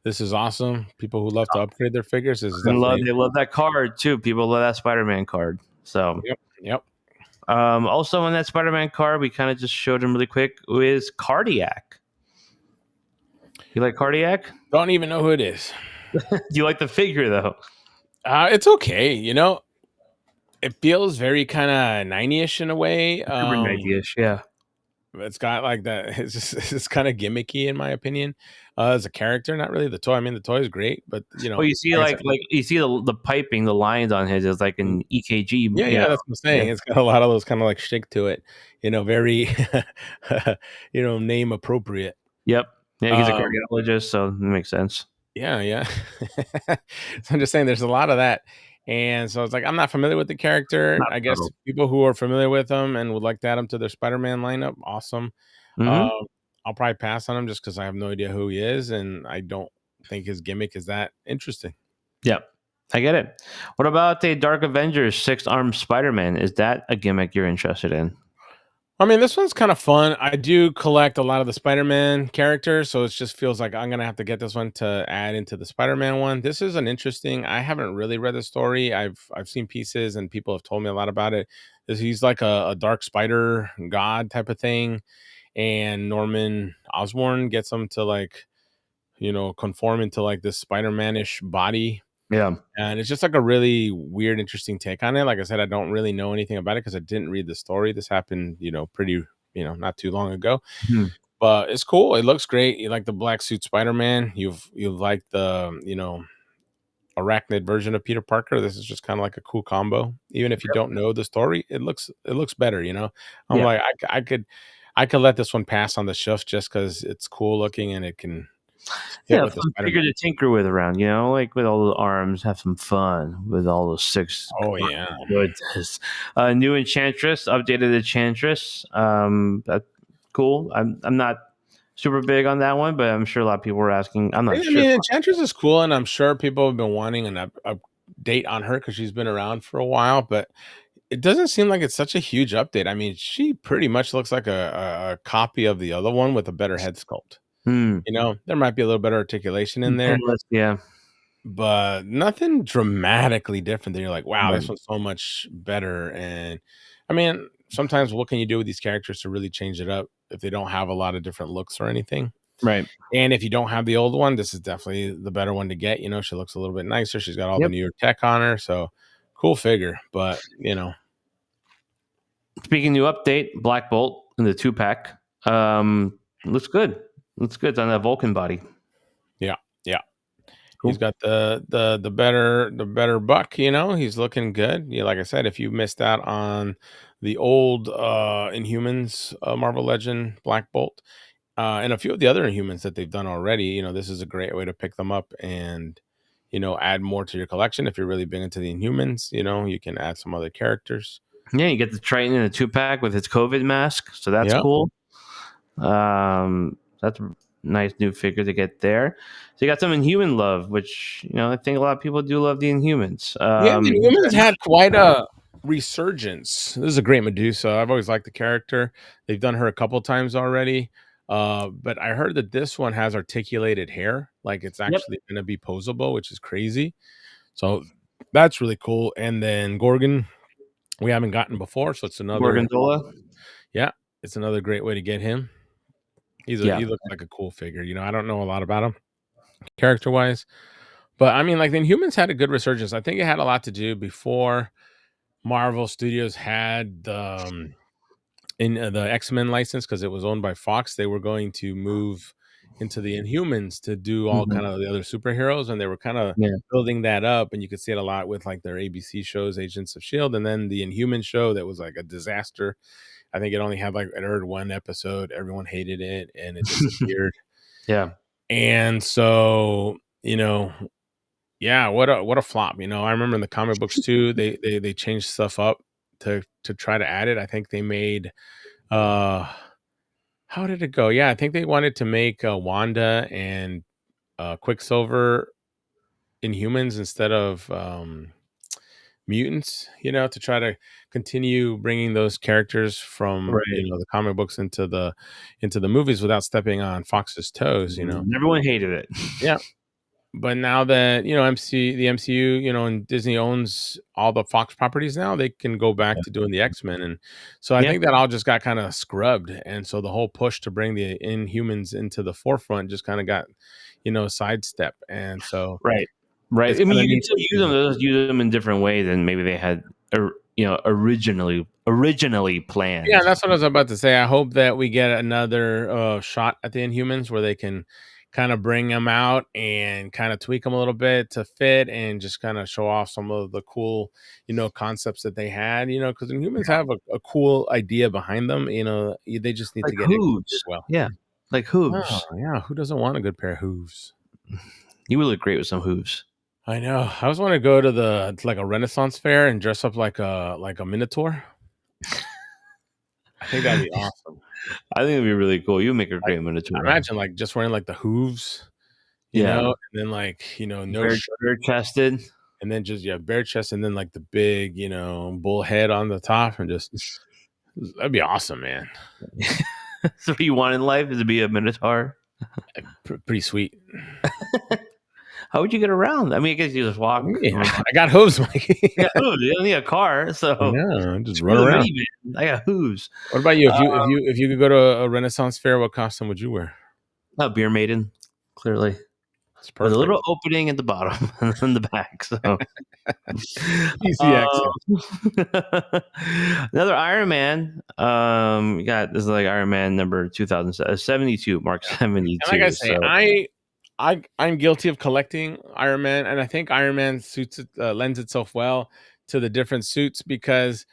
this is awesome. People who love to upgrade their figures, this is And definitely. they love that card too. People love that Spider-Man card. So Yep, yep. also on that Spider-Man card, we kind of just showed him really quick, is Cardiac. You like Cardiac? Don't even know who it is. Do you like the figure though? It's okay, it feels very kinda 90-ish in a way. Super 90-ish, yeah. It's got like that it's kinda gimmicky in my opinion, as a character, not really the toy. I mean, the toy is great, but, Well, you see like I said. like you see the piping, the lines on his is like Mm, an EKG, yeah, yeah, that's what I'm Yeah. saying. It's got a lot of those kinda like shtick to it, very, name appropriate. Yep. Yeah, he's a Um cardiologist, so it makes sense. Yeah, yeah. So I'm just saying there's a lot of that, and so it's like, I'm not familiar with the character. Not I guess subtle. people who are familiar with him and would like to add him to their Spider-Man lineup, awesome. Mhm. Um, I'll probably pass on him just because I have no idea who he is, and I don't think his gimmick is that interesting. Yep. I get it. What about the Dark Avengers six-armed Spider-Man? Is that a gimmick you're interested in? I mean, this one's kind of fun. I do collect a lot of the Spider-Man characters, so it just feels like I'm gonna have to get this one to add into the Spider-Man one. This is an interesting. I haven't really read the story. I've seen pieces, and people have told me a lot about it. He's like a dark spider god type of thing, and Norman Osborn gets him to, like, conform into like this Spider-Man-ish body, Yeah. and it's just like a really weird, interesting take on it. Like I said, I don't really know anything about it because I didn't read the story. This happened, pretty, not too long ago. Mhm. But it's cool. It looks great. You like the black suit Spider-Man. You've like the, arachnid version of Peter Parker. This is just kind of like a cool combo. Even if you don't know the story, it looks better. I'm Yeah. like, I could let this one pass on the shelf just because it's cool looking and it can fit Yeah, with the fun Spider-Man. figure to tinker with around, like with all the arms, have some fun with all those six. Oh yeah. Goodness. New Enchantress, updated Enchantress. That's cool. I'm not super big on that one, but I'm sure a lot of people were asking. I'm not I sure. mean, Enchantress is cool, and I'm sure people have been wanting an update on her because she's been around for a while, but it doesn't seem like it's such a huge update. I mean, she pretty much looks like a copy of the other one with a better head sculpt. Hmm. You know, there might be a little better articulation in there, Endless, yeah. but nothing dramatically different that you're like, wow, this Right. one's so much better. And I mean, sometimes what can you do with these characters to really change it up if they don't have a lot of different looks or anything? Right. And if you don't have the old one, this is definitely the better one to get. You know, she looks a little bit nicer. She's got all the Yep. newer tech on her. So cool figure. But, you know, Speaking new update, Black Bolt in the 2-pack. Looks good. Looks good. It's on that Vulcan body. yeah, yeah. He's Cool. got the better buck, you know. He's looking good. Yeah, like I said, if you missed out on the old Inhumans Marvel Legend Black Bolt, and a few of the other Inhumans that they've done already, you know, this is a great way to pick them up and, you know, add more to your collection. If you're really big into the Inhumans, you know, you can add some other characters. Yeah, you get the Triton in a 2-pack with its COVID mask, so that's Yeah. cool. That's a nice new figure to get there. So you got some Inhuman love, which I think a lot of people do love the Inhumans. Yeah, the Inhumans had quite a resurgence. This is a great Medusa. I've always liked the character. They've done her a couple times already. But I heard that this one has articulated hair, like it's Yep, actually going to be posable, which is crazy. So that's really cool. And then Gorgon, we haven't gotten before, so it's another, Gorgonzola. yeah, it's another great way to get him. Yeah, He looks like a cool figure. You know, I don't know a lot about him character wise, but I mean, like the Inhumans had a good resurgence. I think it had a lot to do before Marvel Studios had in the X-Men license because it was owned by Fox. They were going to move into the Inhumans to do all mhm, kind of the other superheroes, and they were kind of yeah, building that up. And you could see it a lot with like their ABC shows, Agents of Shield, and then the Inhuman show that was like a disaster. I think it only had like it aired one episode. Everyone hated it, and it disappeared. yeah. And so, you know, yeah, what a flop, you know. I remember in the comic books too, they changed stuff up to try to add it. I think they made uh how did it go? Yeah, I think they wanted to make Wanda and Quicksilver Inhumans instead of mutants, you know, to try to continue bringing those characters from, Right. you know, the comic books into the movies without stepping on Fox's toes, you know. Everyone hated it. Yeah. But now that, you know, the MCU, you know, and Disney owns all the Fox properties now, they can go back to doing the X-Men. And so I Yeah, think that all just got kind of scrubbed. And so the whole push to bring the Inhumans into the forefront just kind of got, you know, sidestep. And so right, right. it's I mean, kind of you can neat still to use see. them. They'll just use them in different ways than maybe they had, originally Yeah, planned. that's what I was about to say. I hope that we get another shot at the Inhumans where they can kind of bring them out and kind of tweak them a little bit to fit and just kind of show off some of the cool, you know, concepts that they had, you know, because Inhumans have a cool idea behind them. You know, they just need Like to get executed hooves. well. Yeah, like Oh, hooves. yeah. Who doesn't want a good pair of hooves? You would look great with some hooves. I know. I always want to go to like a Renaissance fair and dress up like a Minotaur. I think that'd be awesome. I think it'd be really cool. You make a Like, great Minotaur. imagine like just wearing like the hooves, you know, Yeah, and then like, you know, no shirt, bare chested. and then just yeah, bare chest, and then like the big, you know, bull head on the top, and just that'd be awesome, man. So what you want in life is to be a Minotaur. Pretty sweet. How would you get around? I mean, I guess you just walk. Yeah, I got hooves, Mikey. Yeah, hooves. You don't need a car, so Yeah, just run screw the around. minivan. I got hooves. What about you? Uh, If you could go to a Renaissance fair, what costume would you wear? a beer maiden, clearly, It's with a perfect. little opening at the bottom and in the back. So, Easy accent. another Iron Man. We got this is like Iron Man number 2072, Mark And like I 72. say, So, I'm guilty of collecting Iron Man, and I think Iron Man suits it lends itself well to the different suits because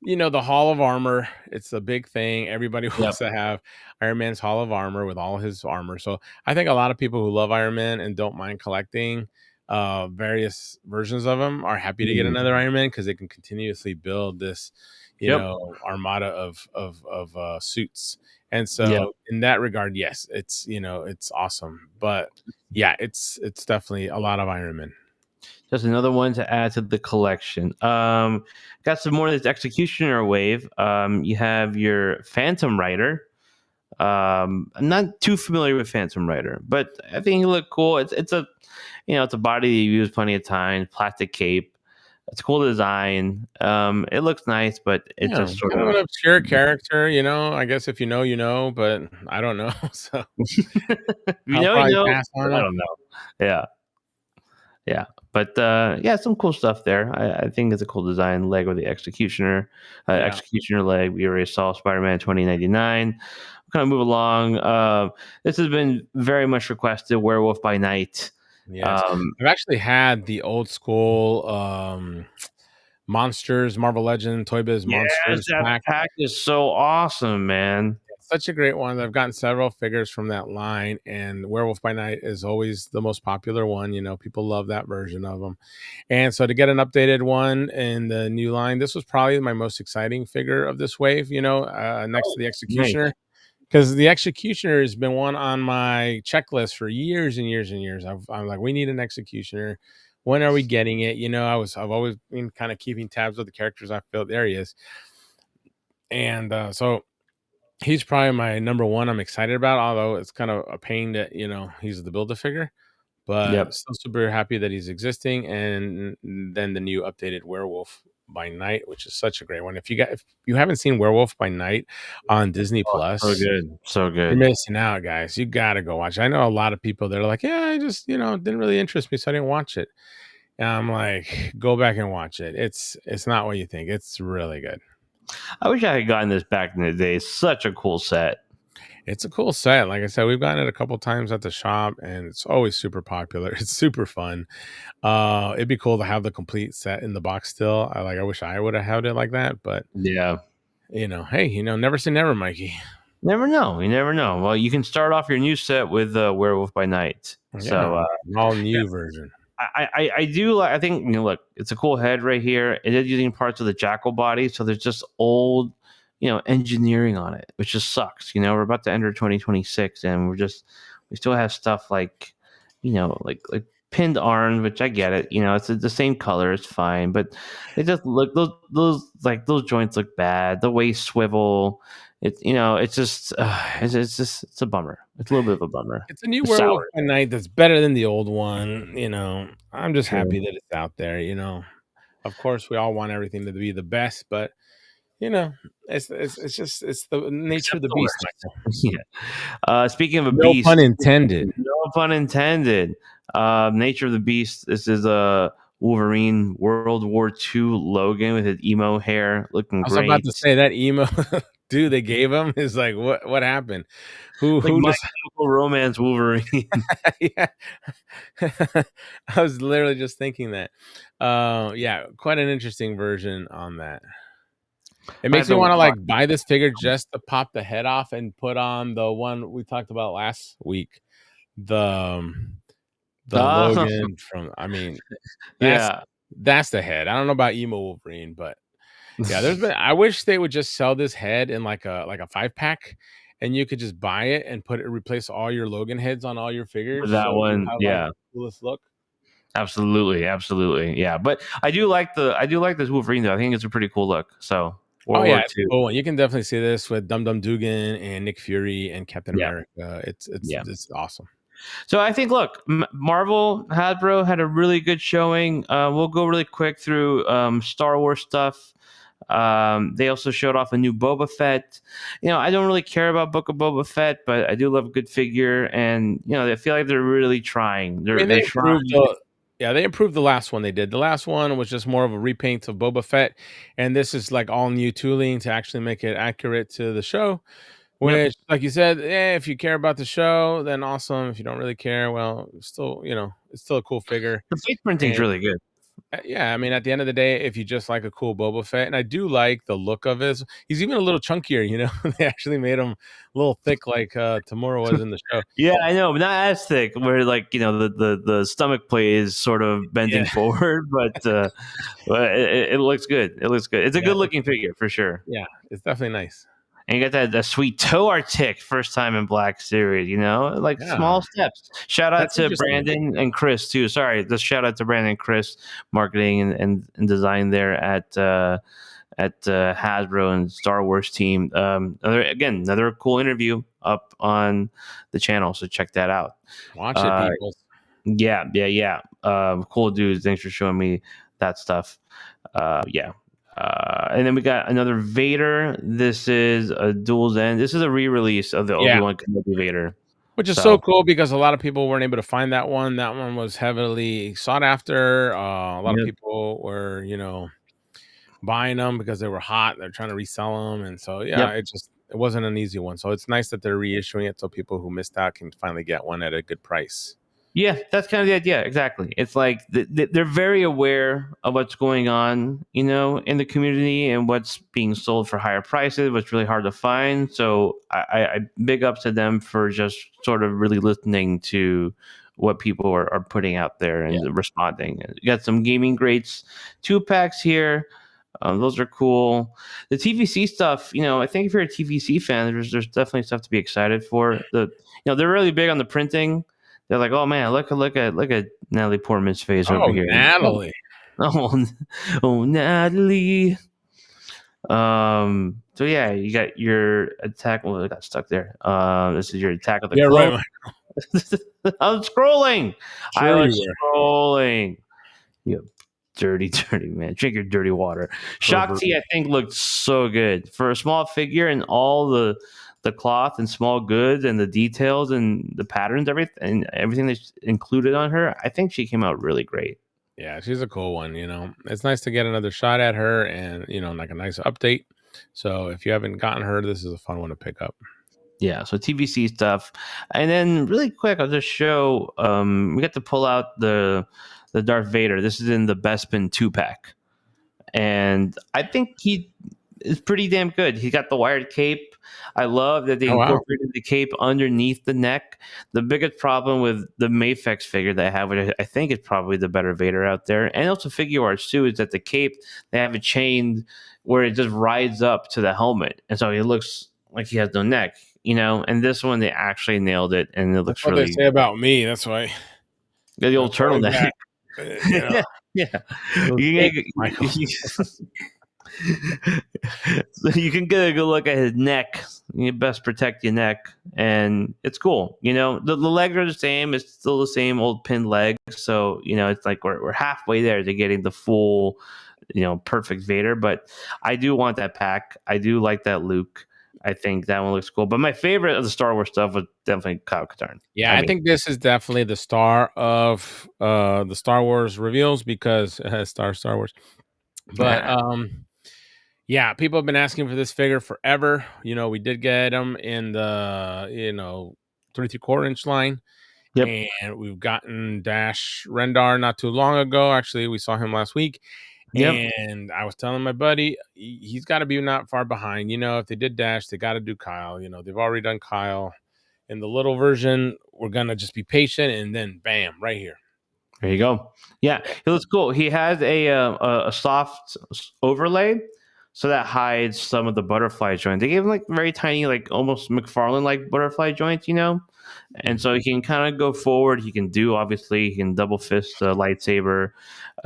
you know the Hall of Armor. It's a big thing. Everybody yep, wants to have Iron Man's Hall of Armor with all his armor. So I think a lot of people who love Iron Man and don't mind collecting various versions of him are happy to get mhm, another Iron Man because they can continuously build this, you yep, know, armada of suits. And Yeah. so in that regard, yes, it's it's awesome. But yeah, it's definitely a lot of Iron Man. Just another one to add to the collection. Got some more of this Executioner wave. You have your Phantom Rider. I'm not too familiar with Phantom Rider, but I think he looked cool. It's a it's a body you use plenty of times, plastic cape. It's a cool design. It looks nice, but it Yeah, just sort kind of of an obscure character, I guess if you know, you know, but I don't know. So I'll you probably know, pass on but I him. don't know. Yeah. Yeah, but yeah, some cool stuff there. I think it's a cool design. Leg with the Executioner, Yeah. Executioner leg. We already saw Spider-Man 2099. Kind of move along. This has been very much requested. Werewolf by Night. Yes. Um, I've actually had the old school Monsters, Marvel Legend, Toy Biz yes, Monsters that pack. pack is so awesome, man. Such a great one. I've gotten several figures from that line, and Werewolf by Night is always the most popular one. People love that version of them. And so to get an updated one in the new line, this was probably my most exciting figure of this wave, next to Oh, the nice. Executioner. Because the Executioner has been one on my checklist for years and years and years. I'm like, we need an Executioner. When are we getting it? I've always been kind of keeping tabs of the characters. I feel there he is, and so he's probably my number one. I'm excited about, although it's kind of a pain that he's the Build a Figure, but Yep. still super happy that he's existing. And then the new updated Werewolf by Night, which is such a great one. If you haven't seen Werewolf by Night on Disney Oh, so Plus, good. So you're good. missing out, guys. You gotta go watch it. I know a lot of people that are like, yeah, I just didn't really interest me, so I didn't watch it. And I'm like, go back and watch it. It's not what you think. It's really good. I wish I had gotten this back in the day. Such a cool set. It's a cool set. Like I said, we've gotten it a couple times at the shop, and it's always super popular. It's super fun. It'd be cool to have the complete set in the box still. I wish I would have had it like that, but Yeah. hey, never say never, Mikey. Never know. You never know. Well, you can start off your new set with Werewolf by Night. So Yeah, an all new version. I do I think look, it's a cool head right here. It is using parts of the Jackal body, so there's just old engineering on it, which just sucks. We're about to enter 2026, and we still have stuff like like pinned arms, which I get it. It's the same color, it's fine, but they just look those joints look bad. The waist swivel. It's just it's a bummer. It's a little bit of a bummer. It's a new It's Werewolf sour. by Night that's better than the old one. I'm just True. happy that it's out there. Of course, we all want everything to be the best, but you know, it's the nature Accept of the the beast, worst. Michael. Yeah. Speaking of a No beast, pun intended. no pun intended. Nature of the Beast. This is a Wolverine World War II Logan with his emo hair, looking I was about great. to say that emo dude they gave him is like, what happened? Who Like who My just Chemical Romance Wolverine. yeah. I was literally just thinking that. Yeah, quite an interesting version on that. It I makes have me to wanna, watch. like, buy this figure just to pop the head off and put on the one we talked about last week, the, the Uh, Logan from that's yeah. that's the head. I don't know about emo Wolverine, but yeah, I wish they would just sell this head in like a 5-pack, and you could just buy it and replace all your Logan heads on all your figures, That so you one, have, like, yeah. the coolest look. Absolutely, absolutely, yeah. But I do like this Wolverine though. I think it's a pretty cool look. So Oh, World yeah, War it's a II. cool one. You can definitely see this with Dum Dum Dugan and Nick Fury and Captain Yeah, America. It's yeah. it's awesome. So I think, look, Marvel Hasbro had a really good showing. We'll go really quick through Star Wars stuff. They also showed off a new Boba Fett. I don't really care about Book of Boba Fett, but I do love a good figure, and I feel like they're really trying. I mean, They're trying. they improved the last one they did. The last one was just more of a repaint of Boba Fett, and this is like all new tooling to actually make it accurate to the show. Yep. Which, like you said, if you care about the show, then awesome. If you don't really care, well, still, it's still a cool figure. The face printing's And really good. yeah, I mean, at the end of the day, if you just like a cool Boba Fett, and I do like the look of his, he's even a little chunkier. They actually made him a little thick, like Tamura was in the show. Yeah, I know, but not as thick. Where like the stomach plate is sort of bending Yeah, forward, but it looks good. It looks good. It's a yeah, good looking figure for sure. yeah. It's definitely nice. And you got that sweet toe artic first time in Black series, like Yeah, small steps. Shout out that's to interesting. Brandon and Chris too. Sorry, just shout out to Brandon and Chris, marketing and design there at Hasbro and Star Wars team. Another cool interview up on the channel, so check that out. Watch it, Uh, people. yeah. Cool dudes. Thanks for showing me that stuff. Yeah. And then we got another Vader. This is a Duel's End. This is a re-release of the Yeah, Obi-Wan Kenobi Vader. which is so So, cool because a lot of people weren't able to find that one. That one was heavily sought after. A lot of yep, people were, buying them because they were hot. They're trying to resell them, and so yeah, yep. it wasn't an easy one. So it's nice that they're reissuing it so people who missed out can finally get one at a good price. Yeah, that's kind of the idea. Exactly. It's like they're very aware of what's going on, in the community and what's being sold for higher prices, what's really hard to find. So I big up to them for just sort of really listening to what people are putting out there Yeah. and responding. You got some gaming greats 2-packs here. Those are cool. The TVC stuff, I think if you're a TVC fan, there's definitely stuff to be excited for. They're really big on the printing. They're like, oh man, look at Natalie Portman's face over Oh, here. Natalie. Oh, oh, Natalie. So yeah, you got your attack. Well, it got stuck there. This is your Attack of the Yeah, Clones. right. I'm scrolling. I Sure, was you were. scrolling. You dirty, dirty man. Drink your dirty water. Pervert. Shakti, I think, looked so good for a small figure and all the cloth and small goods and the details and the patterns, everything that's included on her. I think she came out really great. Yeah, she's a cool one. It's nice to get another shot at her, and like a nice update. So if you haven't gotten her, this is a fun one to pick up. Yeah, so TVC stuff, and then really quick, I'll just show. We got to pull out the Darth Vader. This is in the Bespin 2-pack, and I think he is pretty damn good. He got the wired cape. I love that they Oh wow. incorporated the cape underneath the neck. The biggest problem with the Mafex figure that I have, which I think is probably the better Vader out there, and also figure arts too, is that the cape, they have it chained where it just rides up to the helmet, and so he looks like he has no neck. And this one they actually nailed it, and it That's looks what they really say about me. That's why. the old That's why turtleneck. that. Yeah, yeah. Those You dates, can, Michael. so you can get a good look at his neck. You best protect your neck, and it's cool. The legs are the same. It's still the same old pinned legs. So it's like we're halfway there to getting the full, perfect Vader. But I do want that pack. I do like that Luke. I think that one looks cool. But my favorite of the Star Wars stuff was definitely Kyle Katarn. Yeah, I think this is definitely the star of the Star Wars reveals because Star Wars. But Ah, yeah, people have been asking for this figure forever. We did get him in the 3/4 inch line, yep, and we've gotten Dash Rendar not too long ago. Actually, we saw him last week. yep. And I was telling my buddy, he's got to be not far behind. If they did Dash, they got to do Kyle. They've already done Kyle in the little version. We're gonna just be patient, and then bam, right here. There you go. Yeah, he looks cool. He has a soft overlay, so that hides some of the butterfly joints. They gave him like very tiny, like almost McFarlane like butterfly joints, and so he can kind of go forward. He can double fist a lightsaber.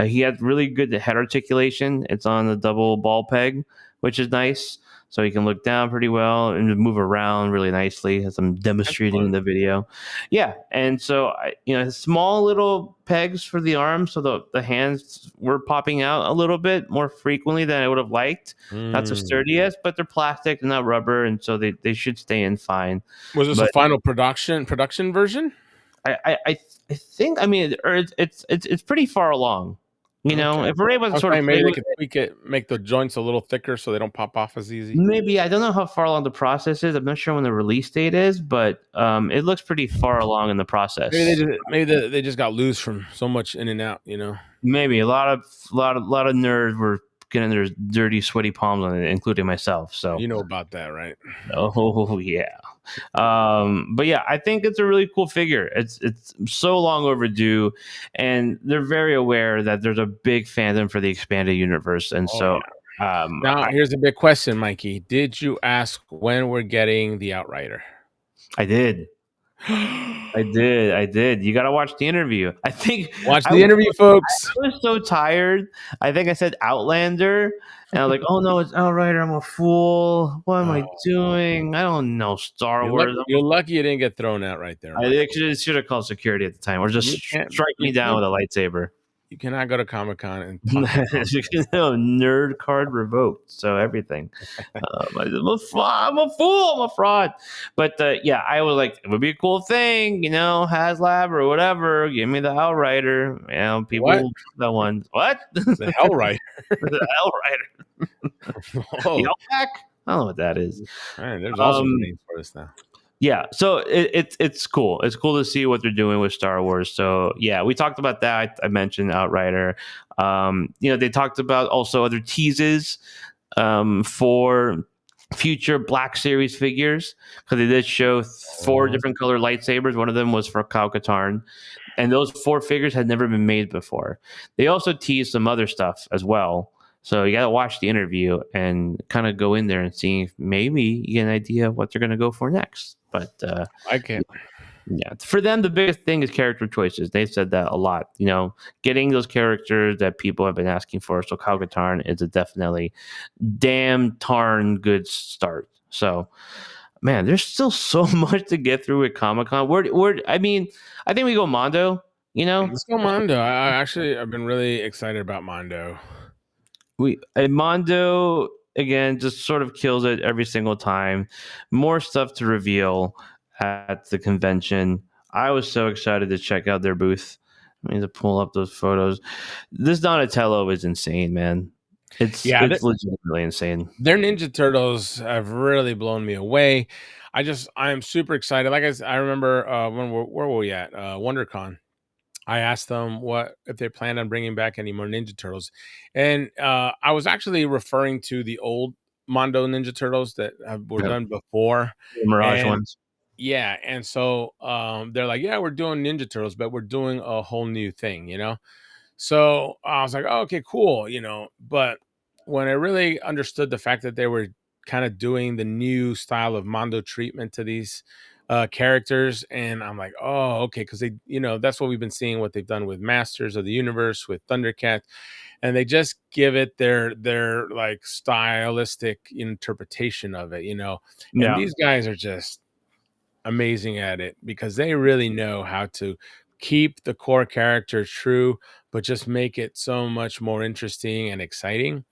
He has really good head articulation. It's on the double ball peg, which is nice. So he can look down pretty well and move around really nicely, as I'm That's demonstrating in fun. the video. Yeah, and so small little pegs for the arms, so the hands were popping out a little bit more frequently than I would have liked. Not so Mm. sturdy as, but they're plastic and not rubber, and so they should stay in fine. Was this a But final production version? I think, I mean, or it's pretty far along. Okay. If we're able I to was sort of saying play maybe they with could it, tweak it, make the joints a little thicker so they don't pop off as easy. maybe. I don't know how far along the process is. I'm not sure when the release date is, but it looks pretty far along in the process. Maybe they just got loose from so much in and out. Maybe a lot of nerds were getting their dirty, sweaty palms on it, including myself. So, You know about that, right? oh yeah. But yeah, I think it's a really cool figure. It's so long overdue, and they're very aware that there's a big fandom for the expanded universe, and Oh yeah. so Now, here's a big question, Mikey. Did you ask when we're getting the Outrider? I did. I did. You gotta watch the interview. I think Watch I the was interview, folks. I was so tired. I think I said Outlander, and I was like, "Oh no, it's Outrider. I'm a fool. What am I Oh, doing? I don't know Star Wars." you're lucky you didn't get thrown out right there, I Mikey. actually should have called security at the time, or just strike me You down can't with a lightsaber. you cannot go to Comic-Con and talk that nonsense. No, nerd card revoked. So everything. I'm a fool. I'm a fraud. But yeah, I was like, it would be a cool thing, HasLab or whatever. Give me the Outrider. What? People, that one. What? The Hell Right. The Outrider. The Oh, Outback? I don't know what that is. man, there's all sorts of Um, names for this now. yeah, so it's cool. It's cool to see what they're doing with Star Wars. So yeah, we talked about that. I mentioned Outrider. They talked about also other teases for future Black Series figures, because they did show four Oh, different color lightsabers. One of them was for Kyle Katarn, and those four figures had never been made before. They also teased some other stuff as well. So you got to watch the interview and kind of go in there and see if maybe you get an idea of what they're going to go for next. But I can't. yeah, for them, the biggest thing is character choices. They've said that a lot. Getting those characters that people have been asking for. So Kyle Katarn is a definitely damn tarn good start. So, man, there's still so much to get through at Comic Con. I mean, I think we go Mondo. Let's go Mondo. I've been really excited about Mondo. Mondo again just sort of kills it every single time. More stuff to reveal at the convention. I was so excited to check out their booth. I mean, to pull up those photos. This Donatello is insane, man. It's Yeah, it's legitimately insane. their Ninja Turtles have really blown me away. I am super excited. I remember when where were we at WonderCon. I asked them what if they plan on bringing back any more Ninja Turtles, and I was actually referring to the old Mondo Ninja Turtles that were Yep. done before, The Mirage and ones. yeah, and so they're like, yeah, we're doing Ninja Turtles, but we're doing a whole new thing, So I was like, oh, okay, cool, But when I really understood the fact that they were kind of doing the new style of Mondo treatment to these characters, and I'm like, oh, okay, because that's what we've been seeing, what they've done with Masters of the Universe, with Thundercats, and they just give it their like stylistic interpretation of it. And Yeah. these guys are just amazing at it because they really know how to keep the core character true, but just make it so much more interesting and exciting.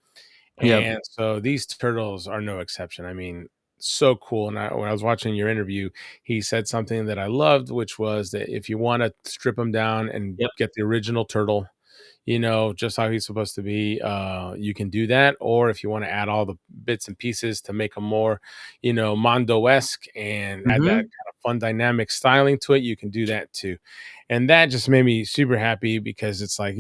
Yep. And so these turtles are no exception. I mean, so cool. And when I was watching your interview, he said something that I loved, which was that if you want to strip them down and Yep. get the original turtle, just how he's supposed to be, you can do that. Or if you want to add all the bits and pieces to make him more, Mondo-esque and add that Hmm. kind of fun dynamic styling to it, you can do that too. And that just made me super happy because it's like,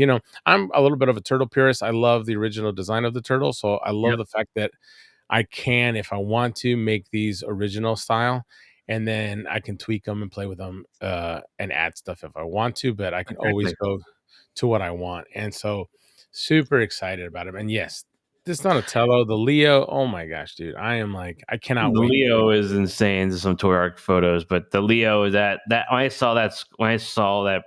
I'm a little bit of a turtle purist. I love the original design of the turtle. So I love Yep. the fact that I can, if I want to, make these original style, and then I can tweak them and play with them and add stuff if I want to, but I can always Exactly. go to what I want. And so super excited about him. And yes, this Donatello, the Leo, oh my gosh, dude. I cannot The wait. Leo is insane to some toy arc photos, but the Leo is that when I saw that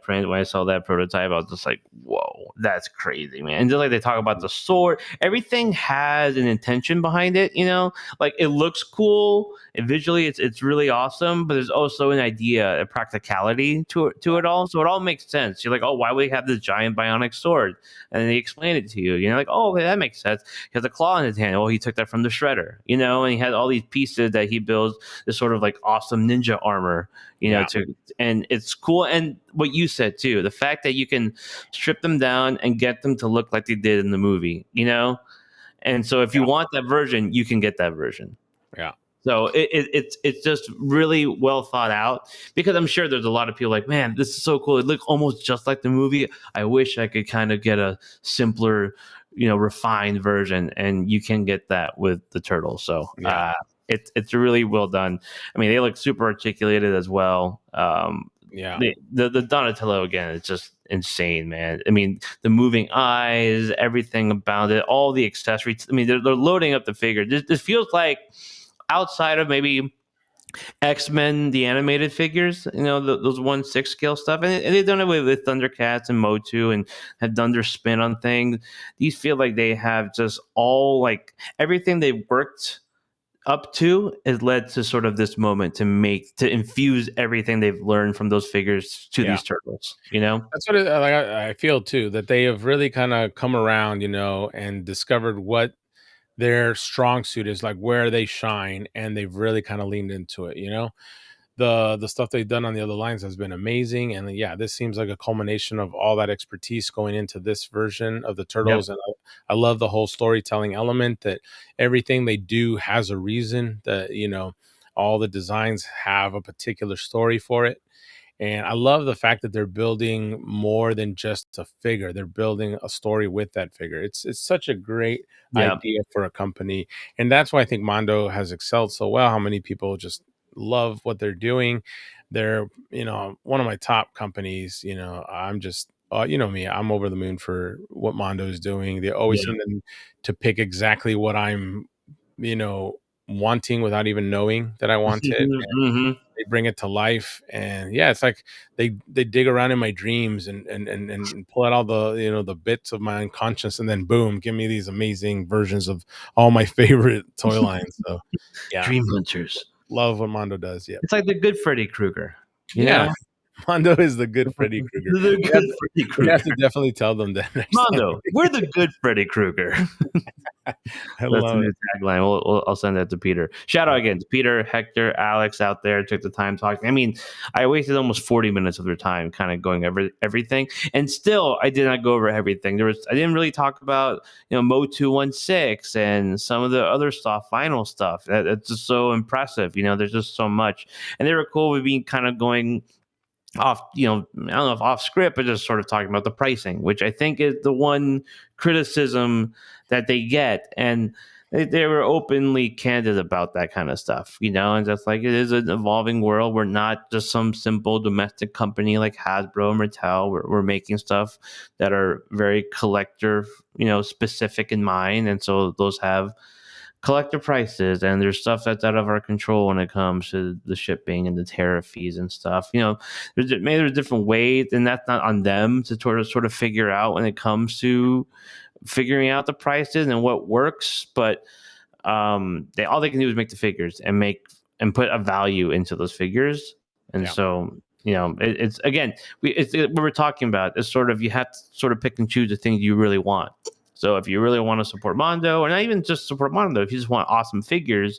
print, when I saw that prototype, I was just like, whoa, that's crazy, man. And just like they talk about the sword, everything has an intention behind it. Like it looks cool and visually it's really awesome, but there's also an idea, a practicality to it all. So it all makes sense. You're like, oh, why would he have this giant bionic sword? And they explain it to you. You're like, oh, okay, that makes sense. He has a claw in his hand. Well, he took that from the shredder, and he had all these pieces that he builds this sort of like awesome ninja armor, Yeah. and it's cool. And what you said too, the fact that you can strip them down and get them to look like they did in the movie. And so if you Yeah. want that version, you can get that version. Yeah. So it's just really well thought out, because I'm sure there's a lot of people like, man, this is so cool. It looks almost just like the movie. I wish I could kind of get a simpler, refined version, and you can get that with the turtles. So Yeah. it's really well done. I mean, they look super articulated as well. Yeah. The Donatello again, it's just insane, man. I mean, the moving eyes, everything about it, all the accessories. I mean, they're loading up the figure. This feels like outside of maybe X-Men, the animated figures, those 1/6 scale stuff, and they've done it with Thundercats and Motu, and have done their spin on things. These feel like they have just all like everything they've worked up to has led to sort of this moment to infuse everything they've learned from those figures to Yeah. these turtles. That's what like, I feel too, that they have really kind of come around, and discovered what their strong suit is, like where they shine, and they've really kind of leaned into it. The stuff they've done on the other lines has been amazing, and yeah, this seems like a culmination of all that expertise going into this version of the Yep. turtles. And I love the whole storytelling element, that everything they do has a reason, that all the designs have a particular story for it. And I love the fact that they're building more than just a figure. They're building a story with that figure. It's such a great Yeah. idea for a company. And that's why I think Mondo has excelled so well. How many people just love what they're doing. They're, one of my top companies. I'm just you know me, I'm over the moon for what Mondo is doing. They always Yeah. seem to pick exactly what I'm, you know, wanting without even knowing that I want it. Hmm. They bring it to life, and yeah, it's like they dig around in my dreams, and pull out all the, the bits of my unconscious, and then boom, give me these amazing versions of all my favorite toy lines. So yeah, Dream Hunters. love what Mondo does. Yep. It's like the good Freddy Krueger, you Yeah, know? Mondo is the good Freddy Krueger. The We good have to Freddy we have to Krueger. definitely tell them that next time. Mondo, we're the good Freddy Krueger. I That's the love new it. tagline. I'll send that to Peter. Shout out Yeah, again to Peter, Hector, Alex out there. Took the time talking. I mean, I wasted almost 40 minutes of their time kind of going over everything. And still, I did not go over everything. I didn't really talk about, Mo 216 and some of the other stuff, final stuff. That's just so impressive. There's just so much. And they were cool with me kind of going off, I don't know if off script, but just sort of talking about the pricing, which I think is the one criticism that they get. And they were openly candid about that kind of stuff, and just like it is an evolving world. We're not just some simple domestic company like Hasbro and Mattel. We're making stuff that are very collector, specific in mind. And so those have collector prices, and there's stuff that's out of our control when it comes to the shipping and the tariff fees and stuff. Maybe there's different ways, and that's not on them to sort of figure out when it comes to figuring out the prices and what works. But they all they can do is make the figures and put a value into those figures. And yeah, so it's again, what we're talking about is sort of, you have to sort of pick and choose the things you really want. So if you really want to support Mondo, or not even just support Mondo, if you just want awesome figures,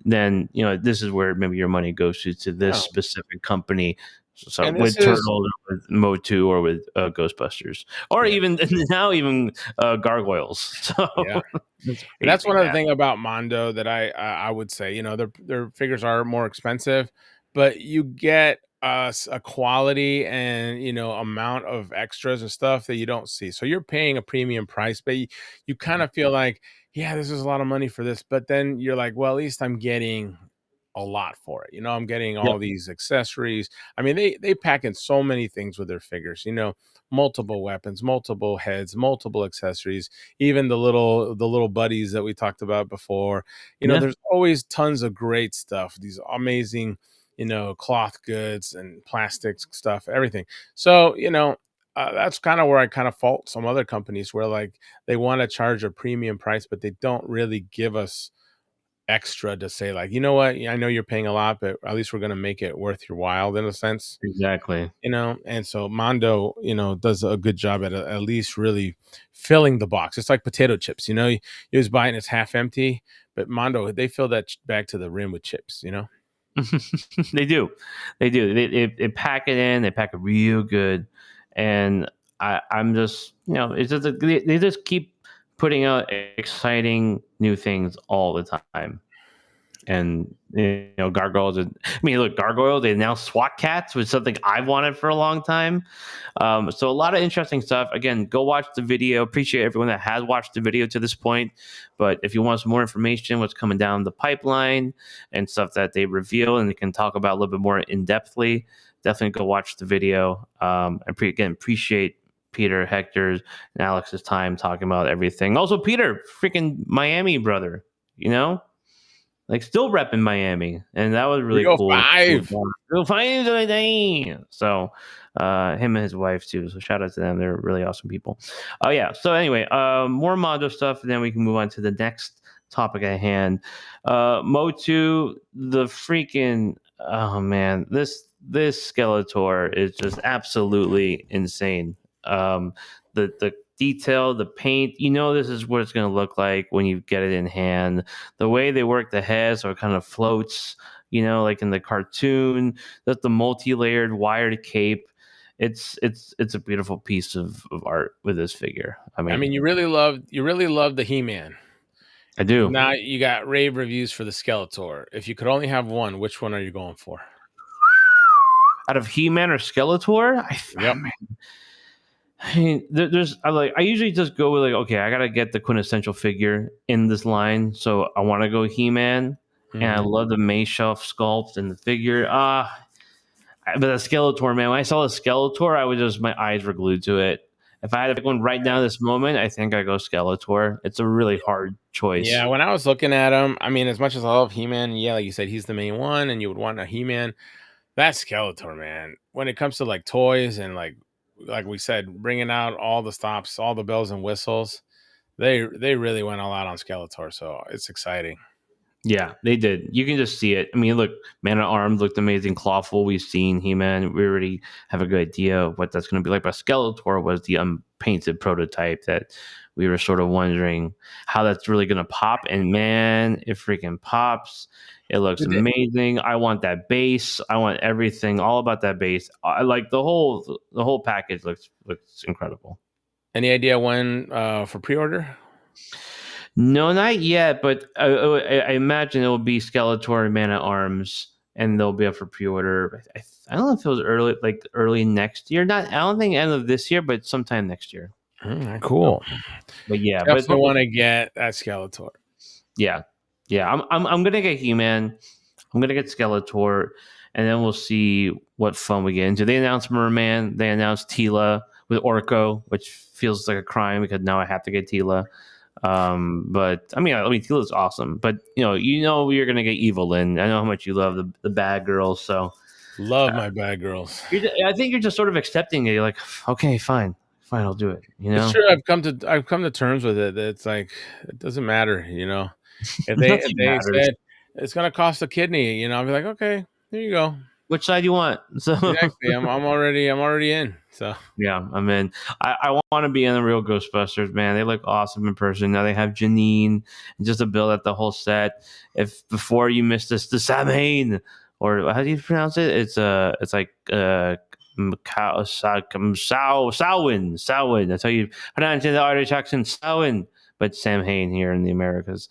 then this is where maybe your money goes to this yeah. specific company. So And this with is Turtle, or with Motu, or with Ghostbusters, or yeah, even now even Gargoyles. So yeah. it's And that's crazy, one other man. thing about Mondo that I would say, their figures are more expensive, but you get a quality and, amount of extras and stuff that you don't see. So you're paying a premium price, but you kind of feel like, yeah, this is a lot of money for this. But then you're like, well, at least I'm getting a lot for it. I'm getting Yep. all these accessories. I mean, they pack in so many things with their figures, multiple weapons, multiple heads, multiple accessories, even the little buddies that we talked about before. Yeah. There's always tons of great stuff, these amazing, cloth goods and plastics stuff, everything. So, that's kind of where I kind of fault some other companies, where like they want to charge a premium price, but they don't really give us extra to say, like, you know what, yeah, I know you're paying a lot, but at least we're going to make it worth your while in a sense. Exactly. And so Mondo, does a good job at least really filling the box. It's like potato chips, you just buy it and it's half empty, but Mondo, they fill that bag to the rim with chips. They do. They do. They pack it in. They pack it real good, and I'm just, it's just they just keep putting out exciting new things all the time. And gargoyles. I mean, look, gargoyles. They announced SWAT cats, which is something I've wanted for a long time. So a lot of interesting stuff. Again, go watch the video. Appreciate everyone that has watched the video to this point. But if you want some more information, what's coming down the pipeline and stuff that they reveal and they can talk about a little bit more in depthly, definitely go watch the video. Again, appreciate Peter, Hector's, and Alex's time talking about everything. Also, Peter, freaking Miami brother, you know, like still repping Miami, and that was really cool. 305. Real fine today. So, him and his wife too. So shout out to them. They're really awesome people. Oh yeah. So anyway, more Mondo stuff, and then we can move on to the next topic at hand. Motu, the freaking oh man, this Skeletor is just absolutely insane. The detail, the paint, you know, this is what it's going to look like when you get it in hand. The way they work the head so it kind of floats, you know, like in the cartoon. That's the multi-layered wired cape. It's a beautiful piece of art with this figure. I I mean, mean, you really love the He-Man. I do. Now you got rave reviews for the Skeletor. If you could only have one, which one are you going for? Out of He-Man or Skeletor, Yep. I mean, I usually just go with like, okay, I gotta get the quintessential figure in this line, so I want to go He-Man, and I Mhm. love the May shelf sculpt and the figure. But the Skeletor, man, when I saw the Skeletor, I was just my eyes were glued to it. If I had to pick one right now, this moment, I think I go Skeletor. It's a really hard choice. Yeah, when I was looking at him, I mean, as much as I love He-Man, yeah, like you said, he's the main one, and you would want a He-Man. That Skeletor, man. When it comes to like toys and like we said, bringing out all the stops, all the bells and whistles, they really went all out on Skeletor. So it's exciting. Yeah, they did. You can just see it. I mean, look, Man at Arms looked amazing. Clawful, we've seen He-Man. We already have a good idea of what that's going to be like. But Skeletor was the unpainted prototype that we were sort of wondering how that's really going to pop. And man, it freaking pops. It looks Did it- amazing. I want that base. I want everything all about that base. I like the whole package looks incredible. Any idea when for pre-order? No, not yet, but I imagine it will be Skeletor and Man at Arms, and they'll be up for pre-order. I don't know if it was early next year. Not, I don't think end of this year, but sometime next year. Cool. But yeah, Definitely want to get that Skeletor. yeah, yeah. I'm gonna get He-Man. I'm gonna get Skeletor, and then we'll see what fun we get into. They announced Merman. They announced Tila with Orko, which feels like a crime because now I have to get Tila. But I mean, Tila's awesome. But you're gonna get Evelyn. I know how much you love the bad girls. So Love my bad girls. I think you're just sort of accepting it. You're like, okay, fine, I'll do it. It's true. I've come to terms with it. That it's like it doesn't matter. If they if Nothing they matters. said it's gonna cost a kidney, I'll be like, okay, here you go. Which side you want? So Exactly. I'm already in. So yeah, I mean, I want to be in the real Ghostbusters, man. They look awesome in person. Now they have Janine, and just to build out the whole set. If before you missed this, the Samhain, or how do you pronounce it? It's like Samhain. That's how you pronounce it. The Irish accent, Samhain. But Sam Hain here in the Americas.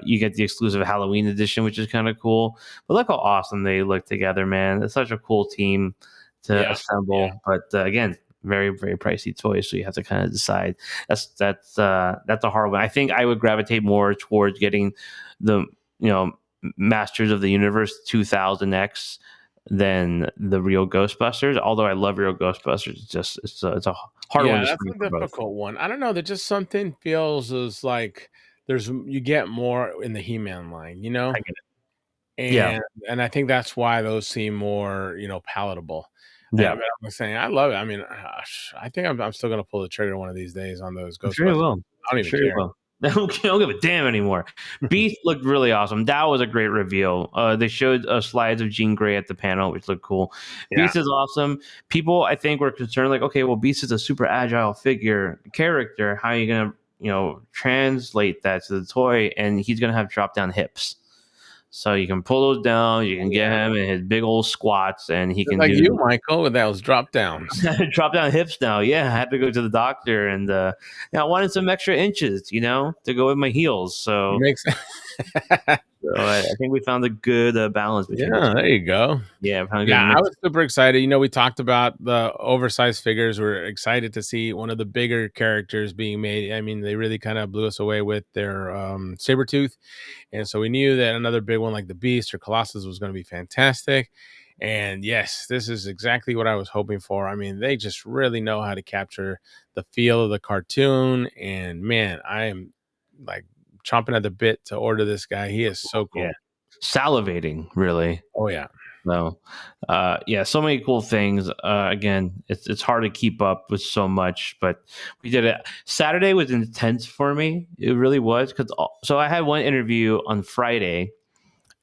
You get the exclusive Halloween edition, which is kind of cool. But look how awesome they look together, man. It's such a cool team to yeah, yeah, assemble. But again, very very pricey toys, so you have to kind of decide. That's a hard one. I think I would gravitate more towards getting the Masters of the Universe 2000X than the real Ghostbusters. Although I love real Ghostbusters, it's a hard one yeah. to That's swing a for both. difficult one. I don't know. That just something feels as like you get more in the He-Man line, I get it. Yeah, and I think that's why those seem more palatable. yeah. But I'm saying I love it. I mean, I think I'm still gonna pull the trigger one of these days on those I'm sure you Ghostbusters. will. I don't I'm even sure you care. will. I don't give a damn anymore. Beast looked really awesome. That was a great reveal. They showed slides of Jean Grey at the panel, which looked cool. Yeah. Beast is awesome. People, I think, were concerned, like, okay, well, Beast is a super agile character. How are you gonna, translate that to the toy? And he's gonna have drop down hips, so you can pull those down. You can get him in his big old squats, and he Just can like you, do Michael, with those drop downs. drop down hips now. Yeah, I had to go to the doctor, and I wanted some extra inches, to go with my heels. So, Makes I think we found a good balance between the Yeah, two. there you go. Yeah, we found a good Yeah, I mix. was super excited. We talked about the oversized figures. We're excited to see one of the bigger characters being made. I mean, they really kind of blew us away with their Sabretooth. And so we knew that another big one like the Beast or Colossus was going to be fantastic. And yes, this is exactly what I was hoping for. I mean, they just really know how to capture the feel of the cartoon. And man, I am like chomping at the bit to order this guy. He is so Yeah, cool. salivating, really. Oh yeah. So, yeah, so many cool things. Again, it's hard to keep up with so much, but we did it. Saturday was intense for me. It really was because so I had one interview on Friday,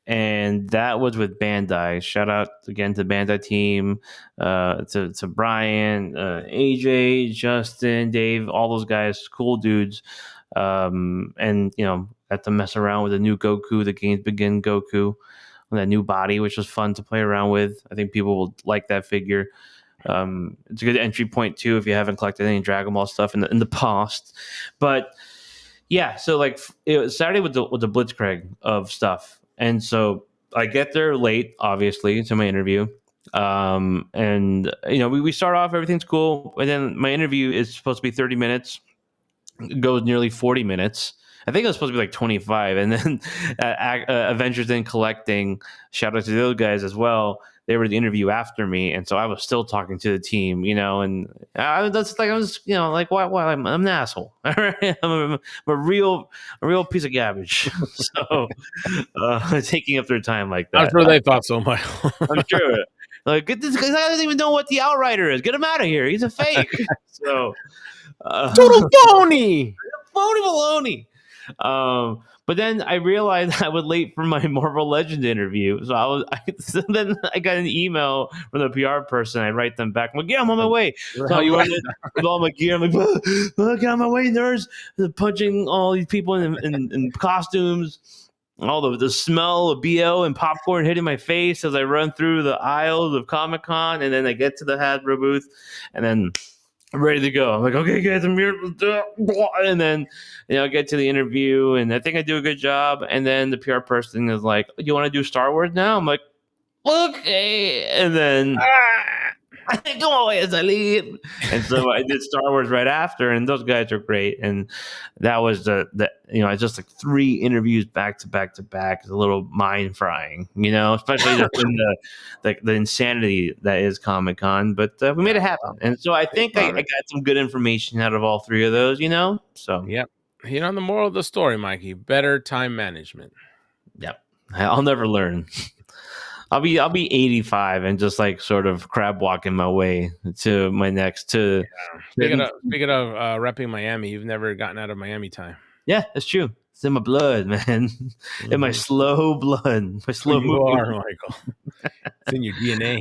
and that was with Bandai. Shout out again to Bandai team, to Brian, AJ, Justin, Dave, all those guys, cool dudes. And got to mess around with the new Goku, the Games Begin Goku, on that new body, which was fun to play around with. I think people will like that figure. It's a good entry point too if you haven't collected any Dragon Ball stuff in the past. But yeah, so like it was Saturday with the Blitzkrieg of stuff, and so I get there late, obviously, to my interview. And we start off, everything's cool, and then my interview is supposed to be 30 minutes, goes nearly 40 minutes. I think it was supposed to be like 25. And then Avengers in Collecting, shout out to those guys as well. They were the interview after me. And so I was still talking to the team, and that's like, I was, like, why? I'm an asshole. I'm a real piece of garbage. So taking up their time like I'm that. sure they thought so, Michael. I'm sure. Like, get this guy doesn't even know what the Outrider is. Get him out of here. He's a fake. So, Total phony. phony baloney. But then I realized I was late for my Marvel Legend interview, so then I got an email from the PR person. I write them back. I'm like, yeah, I'm on my way. So I'm running with all my gear. I'm like, get on my way, nerds! Punching all these people in costumes. All the smell of BL and popcorn hitting my face as I run through the aisles of Comic-Con, and then I get to the Hasbro booth, and then I'm ready to go. I'm like, okay, guys, I'm here. And then, I get to the interview, and I think I do a good job. And then the PR person is like, "Do you want to do Star Wars now?" I'm like, okay. And then I think, come on, as I leave. And so I did Star Wars right after, and those guys are great. And that was it's just like 3 interviews back to back to back. It's a little mind frying, especially just in the insanity that is Comic-Con. But we made it happen. And so I think I got some good information out of all 3 of those, So yep. The moral of the story, Mikey, better time management. Yep. I'll never learn. I'll be 85 and just like sort of crab walking my way to my next Speaking of repping Miami, you've never gotten out of Miami time. Yeah, that's true. It's in my blood, man. In my slow blood, my slow you moving. are, Michael. It's in your DNA.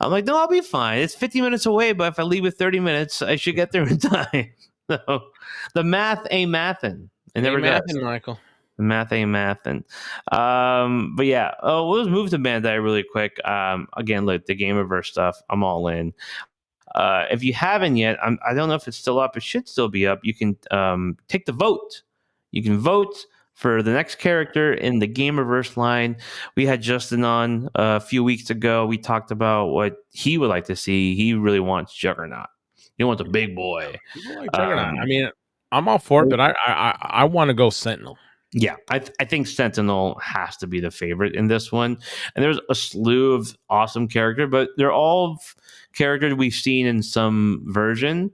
I'm like, no, I'll be fine. It's 50 minutes away, but if I leave with 30 minutes, I should get there in time. So the math ain't mathin'. It never does. Michael. The math ain't mathin'. But yeah, we'll just move to Bandai really quick. Again, look, the Gamerverse stuff, I'm all in. If you haven't yet, I don't know if it's still up. It should still be up. You can take the vote. You can vote for the next character in the Gamerverse line. We had Justin on a few weeks ago. We talked about what he would like to see. He really wants Juggernaut. He wants a big boy. Like Juggernaut. I mean, I'm all for it, but I want to go Sentinel. Yeah, I think Sentinel has to be the favorite in this one. And there's a slew of awesome characters, but they're all characters we've seen in some version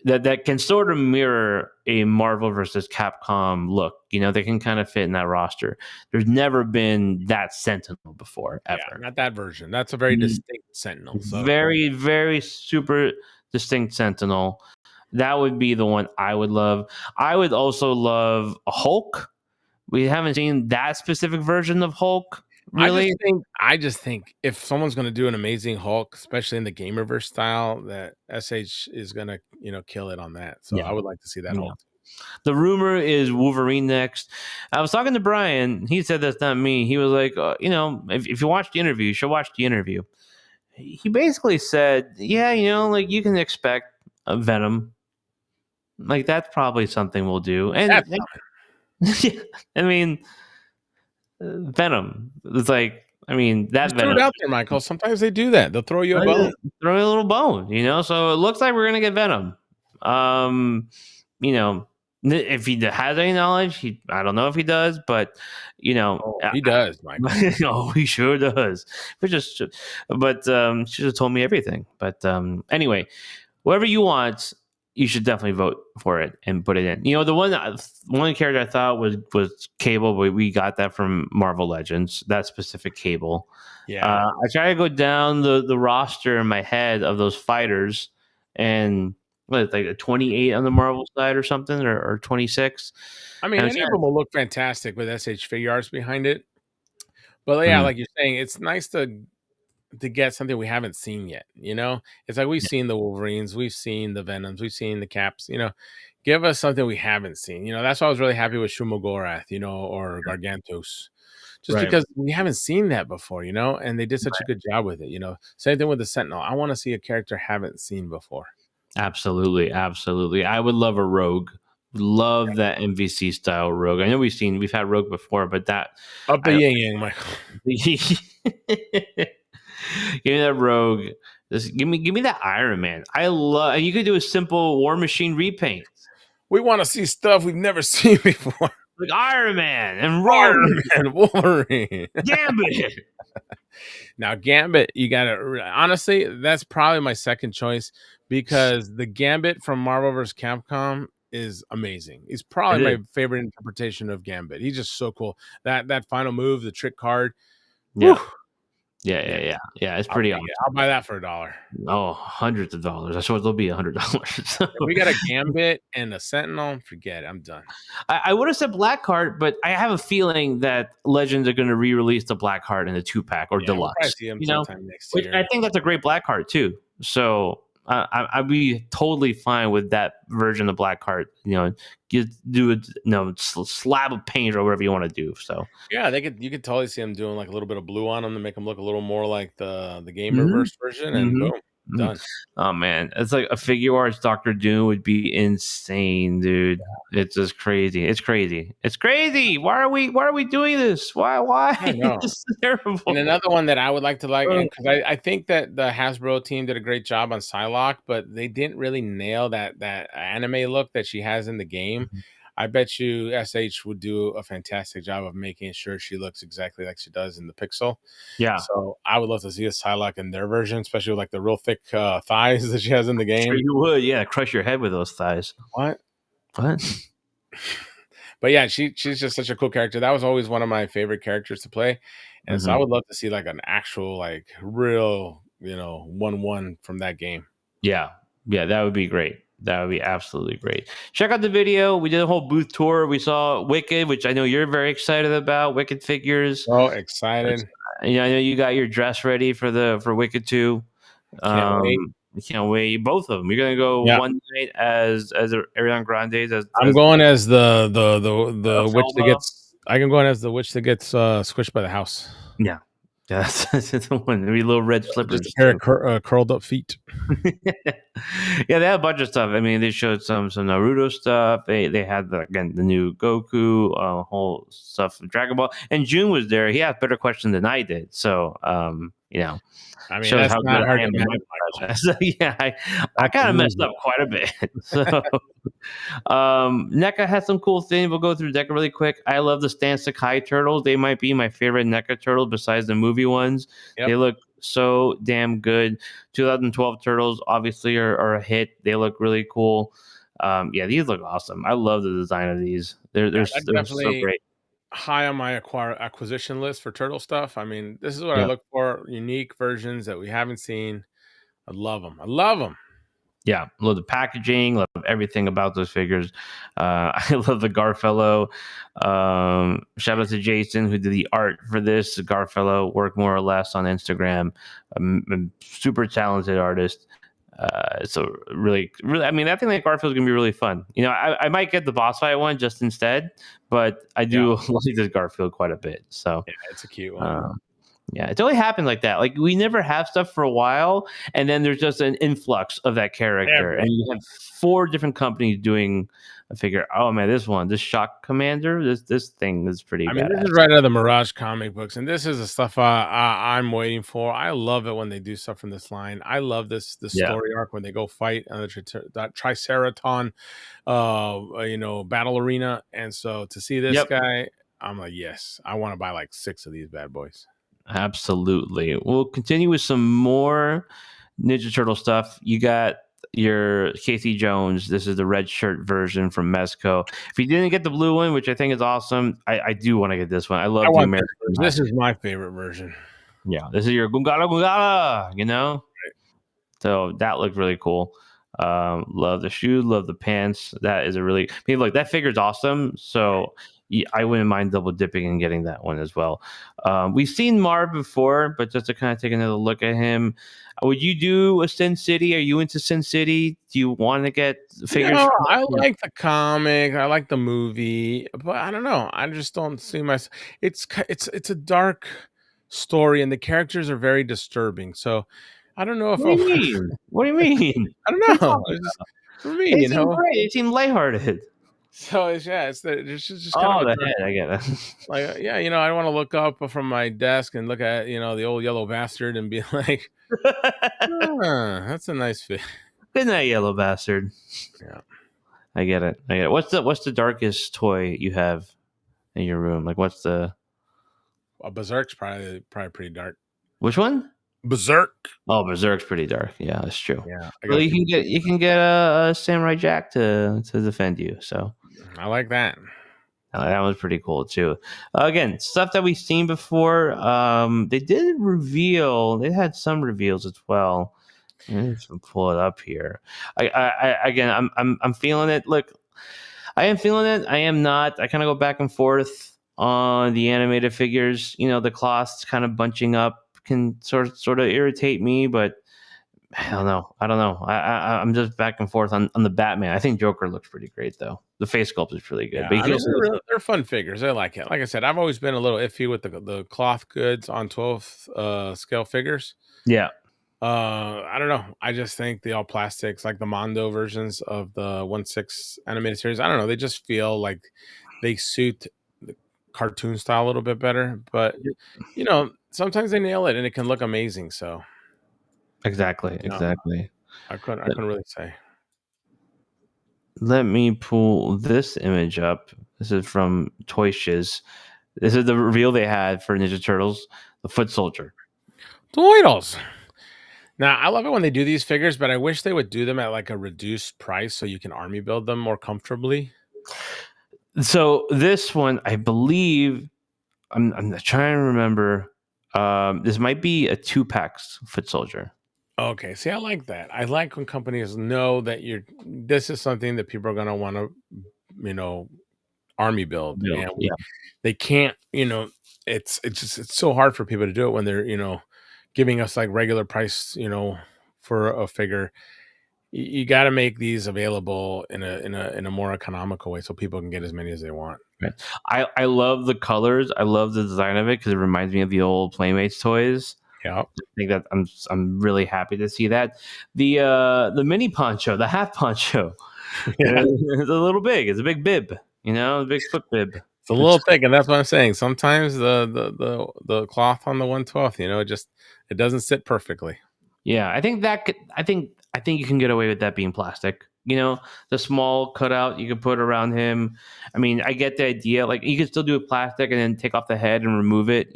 that can sort of mirror a Marvel versus Capcom look. They can kind of fit in that roster. There's never been that Sentinel before, ever. Yeah, not that version. That's a very distinct Sentinel. So. Very, very super distinct Sentinel. That would be the one I would love. I would also love a Hulk. We haven't seen that specific version of Hulk, really. I just think if someone's going to do an amazing Hulk, especially in the Gamerverse style, that SH is going to, kill it on that. So I would like to see that Hulk. The rumor is Wolverine next. I was talking to Brian. He said that's not me. He was like, if you watch the interview, you should watch the interview. He basically said, yeah, like you can expect a Venom. Like that's probably something we'll do. And I mean, Venom. It's like, that Venom. Throw it out there, Michael. Sometimes they do that. They'll throw you a bone. Throw you a little bone, So it looks like we're gonna get Venom. Yeah. If he has any knowledge, I don't know if he does, but Oh, he does, Michael. oh, he sure does. She just told me everything. But anyway, whatever you want, you should definitely vote for it and put it in. The one character I thought was Cable, but we got that from Marvel Legends. That specific Cable. Yeah. I try to go down the roster in my head of those fighters, and what, like a 28 on the Marvel side or something, or 26. I mean, And I'm any of them will look fantastic with SH figure arts behind it. But yeah, trying, like you're saying, it's nice to get something we haven't seen yet. It's like we've seen the Wolverines, we've seen the Venoms, we've seen the Caps. Give us something we haven't seen. That's why I was really happy with Shumagorath, or Gargantos, just right, because we haven't seen that before. And they did such a good job with it. Same thing with the Sentinel. I want to see a character I haven't seen before. absolutely, absolutely. I would love a Rogue. Love that MVC style Rogue. I know we've had Rogue before, but that Up the I yin yang, Michael. give me that Rogue. Give me that Iron Man. I love. And you could do a simple War Machine repaint, We want to see stuff we've never seen before. like Iron Man and Rogue, Iron Man, Wolverine. Gambit. Now, Gambit, you gotta honestly, that's probably my second choice because the Gambit from Marvel vs. Capcom is amazing. He's probably It is. my favorite interpretation of Gambit. He's just so cool. That final move, the trick card. Whew, Yeah, yeah, yeah, yeah, yeah, yeah. It's I'll pretty take awesome. it. I'll buy that for $1. Oh, hundreds of dollars. I suppose they'll be $100. If we got a Gambit and a Sentinel, forget it. I'm done. I would have said Black Heart, but I have a feeling that Legends are going to re-release the Black Heart in a 2-pack or Yeah, we'll probably deluxe. see him sometime next Which I year. think that's a great Black Heart too. So I'd be totally fine with that version of Black Heart. You do a slab of paint or whatever you want to do. So Yeah, you could totally see him doing like a little bit of blue on him to make him look a little more like the gamer Mhm, verse version, and mhm, boom, mhm. done. Oh man, it's like a figure arts Doctor Doom would be insane, dude. It's just crazy. It's crazy. It's crazy. Why are we doing this? Why? I know. This is terrible. And another one that I would like to Uh, and because I think that the Hasbro team did a great job on Psylocke, but they didn't really nail that anime look that she has in the game. I bet you SH would do a fantastic job of making sure she looks exactly like she does in the Pixel. yeah, So I would love to see a Psylocke in their version, especially with like the real thick thighs that she has in the sure game. you would. Yeah, crush your head with those thighs. What? What? But yeah, she's just such a cool character. That was always one of my favorite characters to play, and so I Mhm. would love to see like an actual, like real, 1-1 from that game. Yeah, yeah, that would be great. That would be absolutely great. Check out the video. We did a whole booth tour. We saw Wicked, which I know you're very excited about. Wicked figures. So excited! I know you got your dress ready for Wicked 2. Can't wait. I can't wait. Both of them. You're gonna go Yeah, one night as Ariana Grande's I'm as going as the witch that Selma. gets. I can go in as the witch that gets squished by the house. Yeah, yeah, that's the one. Maybe little red Just a slippers pair too. of curled up feet. Yeah, they had a bunch of stuff. I mean, they showed some Naruto stuff. They had again the new Goku, whole stuff of Dragon Ball. And June was there. He asked better questions than I did. So I mean, shows that's how good not hard I to am in manage, my Michael. profession. So yeah, I That's kind of messed easy. up quite a bit. So NECA has some cool things. We'll go through NECA really quick. I love the Stan Sakai turtles. They might be my favorite NECA turtles besides the movie ones. Yep. They look so damn good. 2012 turtles obviously are a hit. They look really cool. Yeah, these look awesome. I love the design of these. Yeah, They're that's so definitely great. high on my acquisition list for turtle stuff. I mean, this is what I Yeah. look for: unique versions that we haven't seen. I love them. I love them. Yeah, love the packaging, love everything about those figures. I love the Garfellow. Shout out to Jason who did the art for this. Garfellow worked more or less on Instagram. A super talented artist. So really, I mean, I think that Garfield's gonna be really fun. I might get the boss fight one just instead, but I Yeah, do like this Garfield quite a bit. So. yeah, it's a cute one. Uh, yeah, it's only happened like that. Like we never have stuff for a while, and then there's just an influx of that character, and Everything. you have 4 different companies doing I figure, oh man, this Shock Commander, this thing is pretty I mean, this is badass. right out of the Mirage comic books, and this is the stuff I'm waiting for. I love it when they do stuff from this line. I love this Yeah. story arc when they go fight on that Triceraton, battle arena. And so to see this Yep. guy, I'm like, yes, I want to buy like 6 of these bad boys. Absolutely. We'll continue with some more Ninja Turtle stuff. You got your Casey Jones. This is the red shirt version from Mezco. If you didn't get the blue one, which I think is awesome, I do want to get this one. I I love the want American this version. This mask. is my favorite version. Yeah, this is your Gungala Gungala, you know? So that looked really cool. Love the shoe, love the pants. That is a really, I mean, look, that figure's awesome. So I wouldn't mind double dipping and getting that one as well. We've seen Marv before, but just to kind of take another look at him, would you do a Sin City? Are you into Sin City? Do you want to get figures No, from I it? like the comic, I like the movie, but I don't know. I just don't see myself. It's a dark story, and the characters are very disturbing. So I don't know if What do I you mean? What do you mean? I don't What are you know. talking It's just about? for me, They seem great. They seem lighthearted. So it's just kind of Oh, a the dark, head. I get it. like, yeah, I don't wanna look up from my desk and look at, the old yellow bastard and be like, "Ah, that's a nice fit." Good night, yellow bastard. Yeah. I get it. I get it. What's the darkest toy you have in your room? Like, what's the Berserk's probably pretty dark. which one? Berserk. Oh, Berserk's pretty dark. Yeah, that's true. Yeah, I Well, got a you few can get you can get a Samurai Jack to defend you. So I like that. that was pretty cool too. Again, stuff that we've seen before. They did reveal. They had some reveals as well. Let me just pull it up here. Again, I'm feeling it. Look, I am feeling it. I am not. I kind of go back and forth on the animated figures. The cloths kind of bunching up can sort of irritate me, but I don't know. I don't know. I'm just back and forth on the Batman. I think Joker looks pretty great though. The face sculpt is really good, Yeah, but I he mean, also looks. they're fun figures. I like it. Like I said, I've always been a little iffy with the cloth goods on 12th scale figures. Yeah, I don't know. I just think the all plastics, like the Mondo versions of the 1/6 animated series, I don't know. They just feel like they suit the cartoon style a little bit better. But sometimes they nail it and it can look amazing. So exactly, no, exactly. I couldn't really say. Let me pull this image up. This is from Toy Shiz. This is the reveal they had for Ninja Turtles, the Foot Soldier. Toidles. Now I love it when they do these figures, but I wish they would do them at like a reduced price so you can army build them more comfortably. So this one, I believe, I'm trying to remember. This might be a 2-pack Foot Soldier. Okay, see, I like that. I like when companies know that this is something that people are gonna want to, you know, army build, Build, and yeah, they can't, it's so hard for people to do it when they're, giving us like regular price, for a figure. You got to make these available in a more economical way so people can get as many as they want. right. I love the colors. I love the design of it because it reminds me of the old Playmates toys. Yeah, I think that I'm really happy to see that. The mini poncho, the half poncho, yeah, it's a little big. It's a big bib, a big foot bib. it's a little thick, and that's what I'm saying. Sometimes the cloth on the 1/12, it doesn't sit perfectly. Yeah, I think that could, I think you can get away with that being plastic. The small cutout you could put around him. I mean, I get the idea. Like you could still do it plastic and then take off the head and remove it.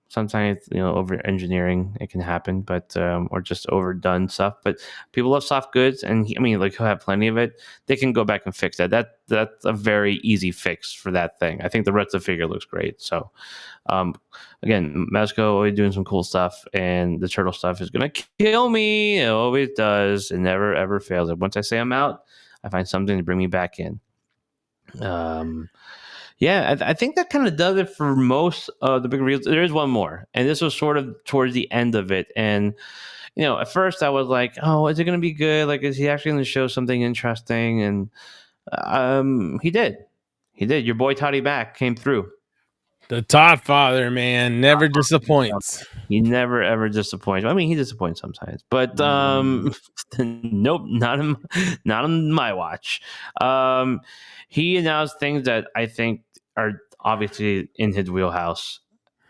Sometimes over engineering it can happen, but or just overdone stuff. But people love soft goods, and I mean, like he'll have plenty of it. They can go back and fix that. That's a very easy fix for that thing. I think the rest of the figure looks great. So um, again, Mezco always doing some cool stuff, and the turtle stuff is gonna kill me. It always does. It never ever fails. And once I say I'm out, I find something to bring me back in. Yeah, I think that kind of does it for most of the big reveals. There is one more, and this was sort of towards the end of it. And at first I was like, "Oh, is it going to be good? Like, is he actually going to show something interesting?" And he did. He did. Your boy Toddy Mac came through. The Todd Father, man, never disappoints. He never ever disappoints. I mean, he disappoints sometimes, but Mm. nope, not on my watch. Um, he announced things that I think are obviously in his wheelhouse.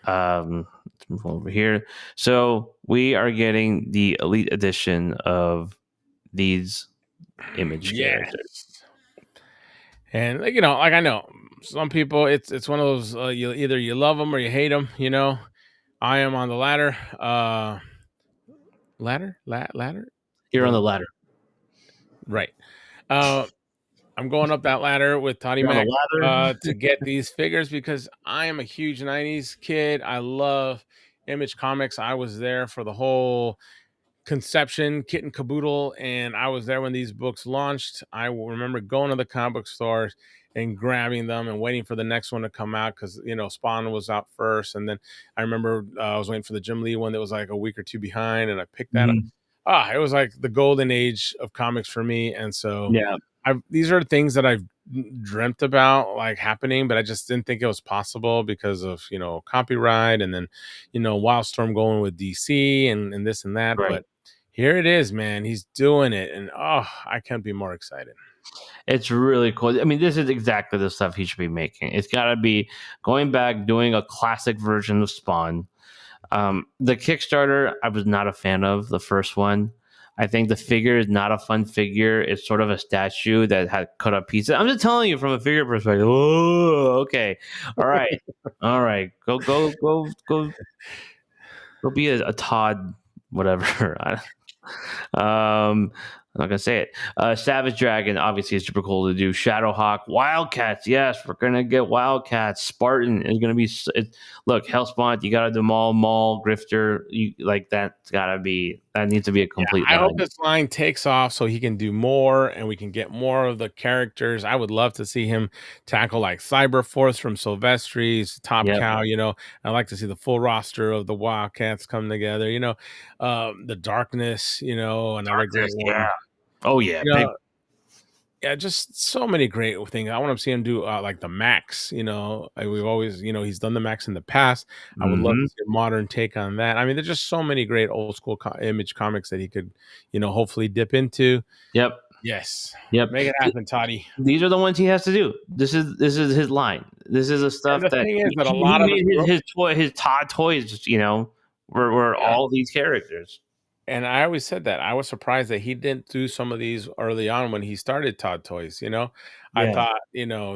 Let's move over here. So we are getting the Elite Edition of these image characters. Yes. And like, like I know some people, it's one of those you either you love them or you hate them. I am on the latter. Ladder. Here on The the ladder. right. Uh, I'm going up that ladder with Toddy You're on the Mac ladder. to get these figures because I am a huge '90s kid. I love Image Comics. I was there for the whole conception, kit and caboodle, and I was there when these books launched. I will remember going to the comic book stores and grabbing them and waiting for the next one to come out because Spawn was out first, and then I remember I was waiting for the Jim Lee one that was like a week or two behind, and I picked that up. Mhm. It was like the golden age of comics for me, and so Yeah, these are things that I've dreamt about like happening, but I just didn't think it was possible because of copyright, and then Wildstorm going with DC and this and that. right. But here it is, man. He's doing it, and I can't be more excited. It's really cool. I mean, this is exactly the stuff he should be making. It's got to be going back, doing a classic version of Spawn. The Kickstarter, I was not a fan of the first one. I think the figure is not a fun figure. It's sort of a statue that had cut up pieces. I'm just telling you from a figure perspective. Oh, okay, all right, all right. Go. Be a Todd, whatever. I'm not gonna say it. Savage Dragon, obviously, is super cool to do. Shadowhawk, Wildcats, yes, we're gonna get Wildcats. Spartan is gonna be. Look, Hellspawn, you gotta do Maul, Grifter. You like that's gotta be. That needs to be a Yeah, complete I hope line. this line takes off so he can do more and we can get more of the characters. I would love to see him tackle like Cyberforce from Silvestri's Top Yep, Cow. I like to see the full roster of the Wildcats come together. The Darkness. Another great Darkness, yeah. one. Oh yeah, You big. know, yeah, just so many great things. I want to see him do like the Max. We've always, he's done the Max in the past. I would love Hmm. to see a modern take on that. I mean, there's just so many great old school Image comics that he could, hopefully dip into. Yep, Yes, yep. make it happen, Toddy. These are the ones he has to do. This is his line. This is the And stuff the that thing is that a he lot of us made grew up. his Todd toys. Were Yeah. all these characters. And I always said that. I was surprised that he didn't do some of these early on when he started Todd Toys. I Yeah. thought,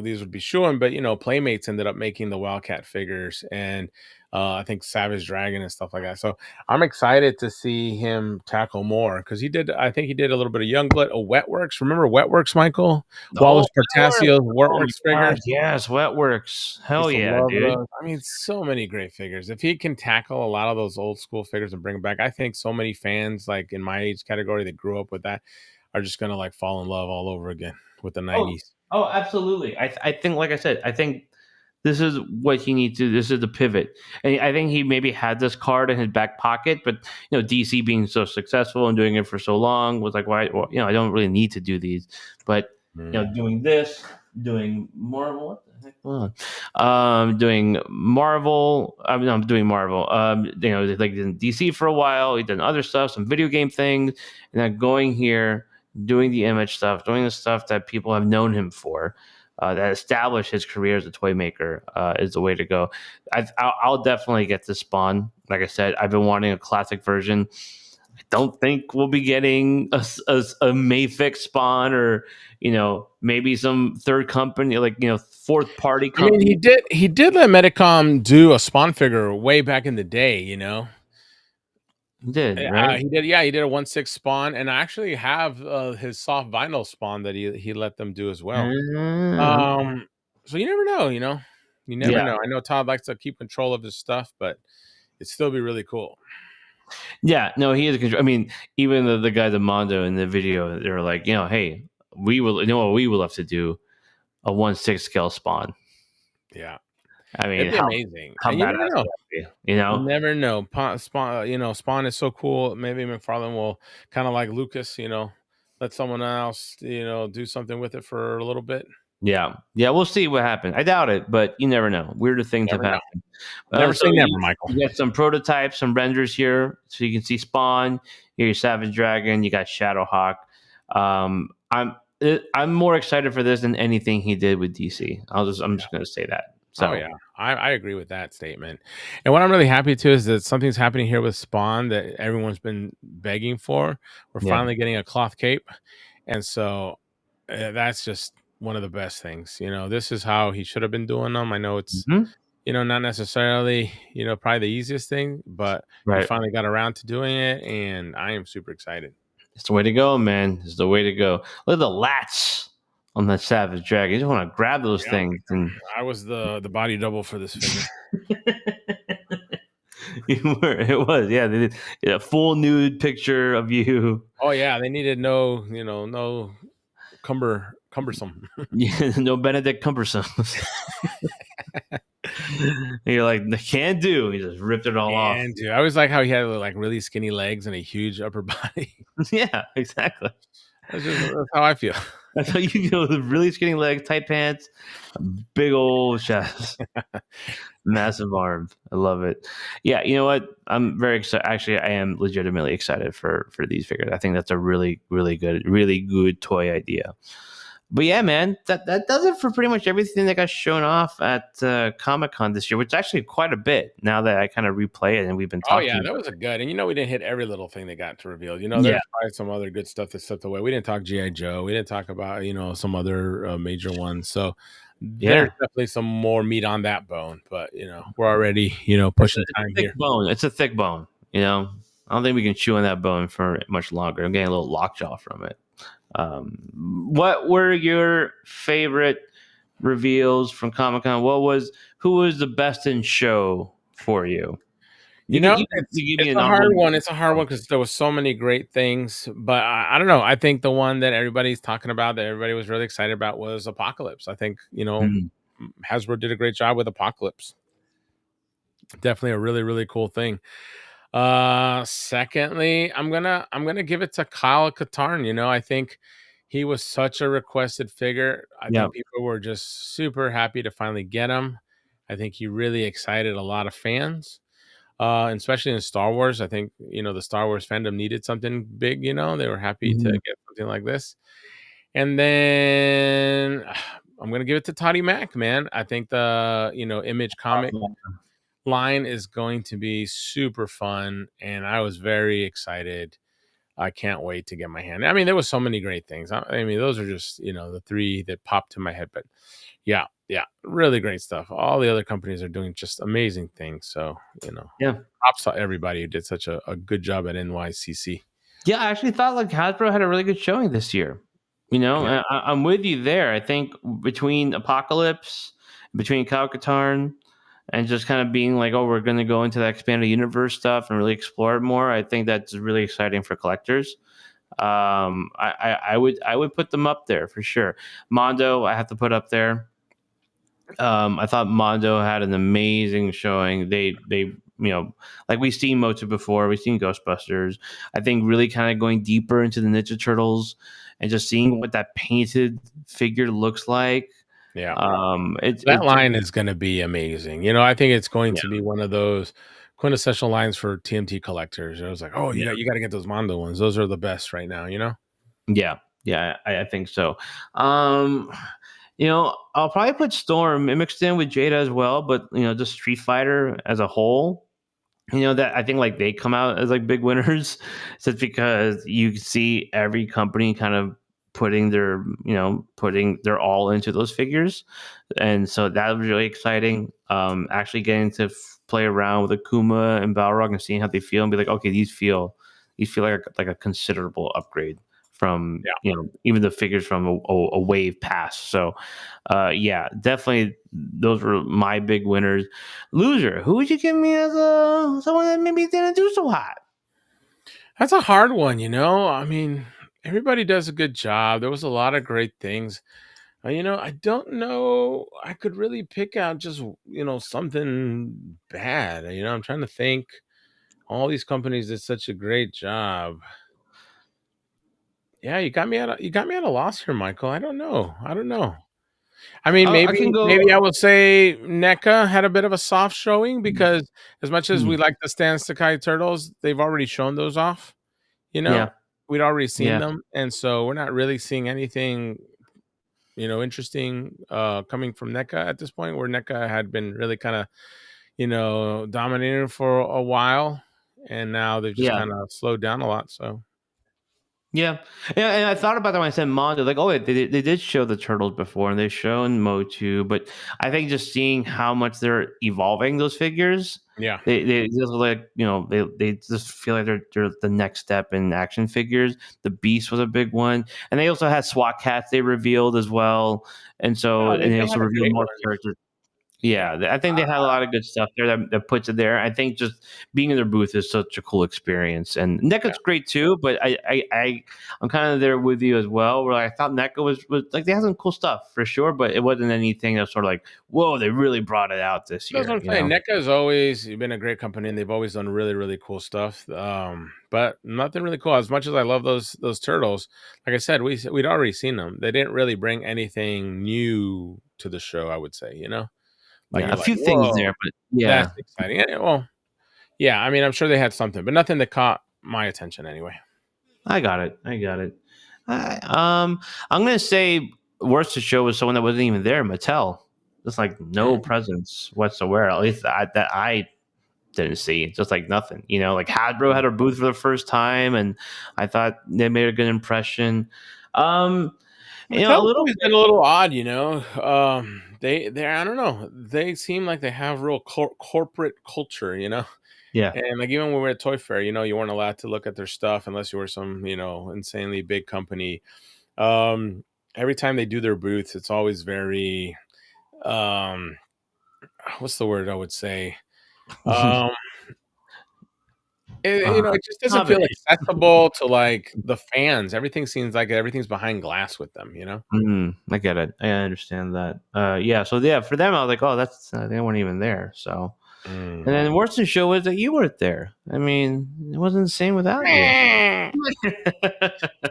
these would be showing, but Playmates ended up making the Wildcat figures and I think Savage Dragon and stuff like that. So I'm excited to see him tackle more because I think he did a little bit of Youngblood, a Wetworks. Remember Wetworks, Michael? Oh, Wallace Wetworks. Portasio's Oh my Wetworks God. figures. Yes, Wetworks. Hell Used to yeah, love dude. those. I mean, so many great figures. If he can tackle a lot of those old school figures and bring them back, I think so many fans, like in my age category that grew up with that, are just gonna like fall in love all over again with the Oh, '90s. oh, absolutely. I think, like I said, I think this is what he needs to. This is the pivot, and I think he maybe had this card in his back pocket, but DC being so successful and doing it for so long was like, why? Well, I don't really need to do these, but Mm. doing this, doing Marvel. What the heck? Hold on. Doing Marvel. I'm doing Marvel. Like in DC for a while. He done other stuff, some video game things, and then going here, doing the image stuff, doing the stuff that people have known him for that established his career as a toy maker is the way to go. I'll definitely get this Spawn. Like I said, I've been wanting a classic version. I don't think we'll be getting a Mayfix Spawn or maybe some third company like fourth party I mean, company. he did let Medicom do a Spawn figure way back in the day. Did right? He did, yeah, he did a 1/6 Spawn, and I actually have his soft vinyl Spawn that he let them do as well. Okay. So you never know. You never Yeah, know. I know Todd likes to keep control of his stuff, but it'd still be really cool. yeah. No, he is. I mean, even the guy, the Mondo in the video, they were like, hey, we will. What we will have to do a 1/6 scale Spawn. Yeah. I mean, It'd be amazing, how and you badass never would know. that be? You You know? never know. Spawn, Spawn is so cool. Maybe McFarlane will kinda like Lucas, let someone else, do something with it for a little bit. Yeah, yeah, we'll see what happens. I doubt it, but you never know. Weirder things have Never know. happened. Never So say never, Michael. you got some prototypes, some renders here, so you can see Spawn. Here, your Savage Dragon. You got Shadowhawk. I'm more excited for this than anything he did with DC. I'm just gonna say that. Oh So yeah, I agree with that statement. And what I'm really happy to is that something's happening here with Spawn that everyone's been begging for. We're yeah, finally getting a cloth cape, and so that's just one of the best things. This is how he should have been doing them. I know it's hmm not necessarily probably the easiest thing, but he right. finally got around to doing it, and I am super excited. It's the way to go, man. It's the way to go. Look at the lats on that Savage Dragon. You just want to grab those Yeah, things and I was the body double for this figure. you were. It was, yeah. They did a full nude picture of you. Oh yeah, they needed no cumbersome. Yeah, no Benedict Cumbersome. You're like, can't do. He just ripped it all off. And dude, I always like how he had like really skinny legs and a huge upper body. Yeah, exactly. That's how I feel. That's how you feel with really skinny legs, tight pants, big old chest, massive arms. I love it. Yeah, you know what? I'm very excited. Actually, I am legitimately excited for these figures. I think that's a really good toy idea. But yeah, man, that does it for pretty much everything that got shown off at Comic Con this year, which is actually quite a bit. Now that I kind of replay it and we've been Oh yeah, talking that about was a good. And we didn't hit every little thing they got to reveal. it. Yeah, There's probably some other good stuff that slipped away. We didn't talk GI Joe. We didn't talk about some other major ones. So there's yeah. definitely some more meat on that bone. But we're already pushing It's a time thick here. bone. It's a thick bone. I don't think we can chew on that bone for much longer. I'm getting a little lockjaw from it. What were your favorite reveals from Comic Con? Who was the best in show for you? You know, You give me it's an a hard honorable one. It's a hard mention. one because there was so many great things, but I don't know. I think the one that everybody's talking about, that everybody was really excited about, was Apocalypse. I think Mm, Hasbro did a great job with Apocalypse. Definitely a really really cool thing. Secondly, I'm gonna give it to Kyle Katarn. I think he was such a requested figure. I yeah. think people were just super happy to finally get him. I think he really excited a lot of fans, especially in Star Wars. I think the Star Wars fandom needed something big. They were happy to Mhm. get something like this. And then I'm gonna give it to Toddy Mack, man. I think the Image comic line is going to be super fun, and I was very excited. I can't wait to get my hand. I mean, there was so many great things. I mean, those are just the three that popped to my head. But yeah, yeah, really great stuff. All the other companies are doing just amazing things. So Yeah. props to everybody who did such a good job at NYCC. Yeah, I actually thought like Hasbro had a really good showing this year. Yeah, I'm with you there. I think between Apocalypse, between Kyle Katarn, and just kind of being like, oh, we're going to go into that expanded universe stuff and really explore it more. I think that's really exciting for collectors. I would put them up there for sure. Mondo, I have to put up there. I thought Mondo had an amazing showing. They like we've seen Motu before, we've seen Ghostbusters. I think really kind of going deeper into the Ninja Turtles and just seeing what that painted figure looks like. yeah. It That just line is going to be amazing. I think it's going yeah to be one of those quintessential lines for TMT collectors. I was like, oh, yeah you got to get those Mondo ones. Those are the best right now. yeah I think so. Um, I'll probably put Storm mixed in with Jada as well, but just Street Fighter as a whole. That I think like they come out as like big winners just because you see every company kind of putting their all into those figures, and so that was really exciting. Actually getting to play around with Akuma and Balrog and seeing how they feel and be like, okay, these feel like a considerable upgrade from Yeah. even the figures from a wave past. So yeah, definitely those were my big winners. Loser, who would you give me as someone that maybe didn't do so hot? That's a hard one. I mean, everybody does a good job. There was a lot of great things. I don't know. I could really pick out just, something bad. I'm trying to think. All these companies did such a great job. Yeah, you got me at a loss here, Michael. I don't know. I mean, I can go. maybe I would say NECA had a bit of a soft showing because as much as we Mm, like the Stan Sakai turtles, they've already shown those off. You know, yeah, we'd already seen yeah, them, and so we're not really seeing anything, interesting coming from NECA at this point. Where NECA had been really kind of dominating for a while, and now they've just yeah. kind of slowed down a lot. So Yeah, yeah, and I thought about that when I said Mondo. Like, oh, wait, they did show the turtles before, and they've shown Motu, but I think just seeing how much they're evolving those figures, yeah, they just like they just feel like they're the next step in action figures. The Beast was a big one, and they also had SWAT cats they revealed as well, and so no, and they they also had a revealed great more one. characters. Yeah, I think they had a lot of good stuff there that puts it there. I think just being in their booth is such a cool experience, and Yeah, NECA's great too. But I'm kind of there with you as well. Where I thought NECA was like they had some cool stuff for sure, but it wasn't anything that's sort of like whoa, they really brought it out this that's what year. I'm saying. NECA has always been a great company, and they've always done really, really cool stuff. But nothing really cool. As much as I love those turtles, like I said, we'd already seen them. They didn't really bring anything new to the show. I would say, like Yeah, you're a like, few things there, whoa, but that's yeah, exciting. Well, yeah, I mean, I'm sure they had something, but nothing that caught my attention anyway. I got it. I got it. I'm gonna say worst to show was someone that wasn't even there. Mattel, just like no Mm. presence whatsoever. At least that I didn't see. Just like nothing. Like Hasbro had a booth for the first time, and I thought they made a good impression. Um, a Mattel's little always been bit. a little odd, you know. They I don't know. They seem like they have real corporate culture, you know. Yeah. And like even when we were at Toy Fair, you weren't allowed to look at their stuff unless you were some, insanely big company. Um, every time they do their booths, it's always very um, what's the word I would say? Um, it just doesn't feel Accommodating. accessible to like the fans. Everything seems like everything's behind glass with them, you know? I get it. I understand that. Yeah. So yeah, for them, I was like, oh, that's they weren't even there. So, and Mm. then the worst in show was that you weren't there. I mean, it wasn't the same without you.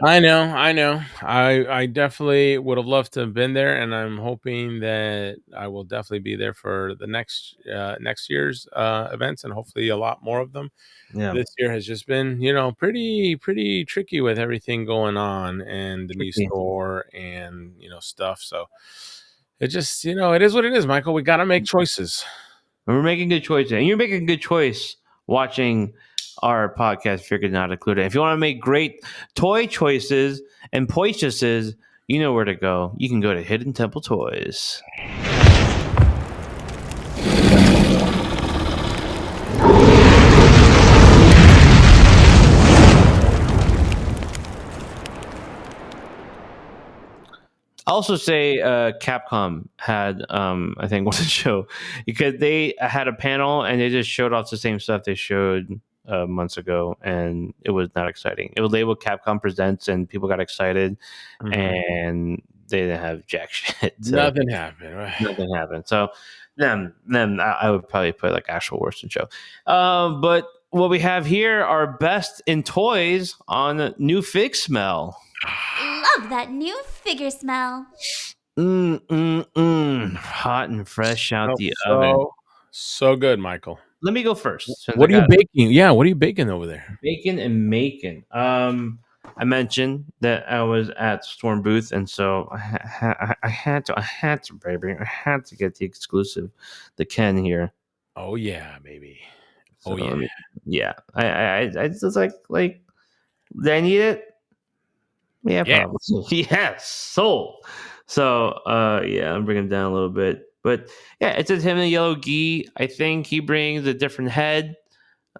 I know, I know. I definitely would have loved to have been there, and I'm hoping that I will definitely be there for the next year's events, and hopefully a lot more of them. Yeah. This year has just been, pretty tricky with everything going on and the new Tricky. store and stuff. So it just, it is what it is, Michael. We got to make choices. And we're making good choices, and you're making a good choice watching our podcast. Figured not included. If you want to make great toy choices and purchases, you know where to go. You can go to Hidden Temple Toys. I also say Capcom had I think was a show because they had a panel and they just showed off the same stuff they showed months ago, and it was not exciting. It was labeled Capcom Presents, and people got excited, Mhm. and they didn't have jack shit. So Nothing happened, right? nothing happened. So then I would probably put like actual worst in show. But what we have here are best in toys on new fig smell. Love that new figure smell. Hot and fresh out Smells the oven. so good, Michael. Let me go first since I What are you got baking? Yeah, what are you baking over there? bacon and macon. I mentioned that I was at Storm Booth, and so I had to, baby, I had to get the exclusive, the Ken here. Oh yeah, baby. So Oh yeah. let me, yeah, I just like, did I need it? Yeah, Yeah. probably. Yes, sold. So, yeah, I'm bringing him down a little bit, but yeah, it's just him and Yellow Gi. I think he brings a different head,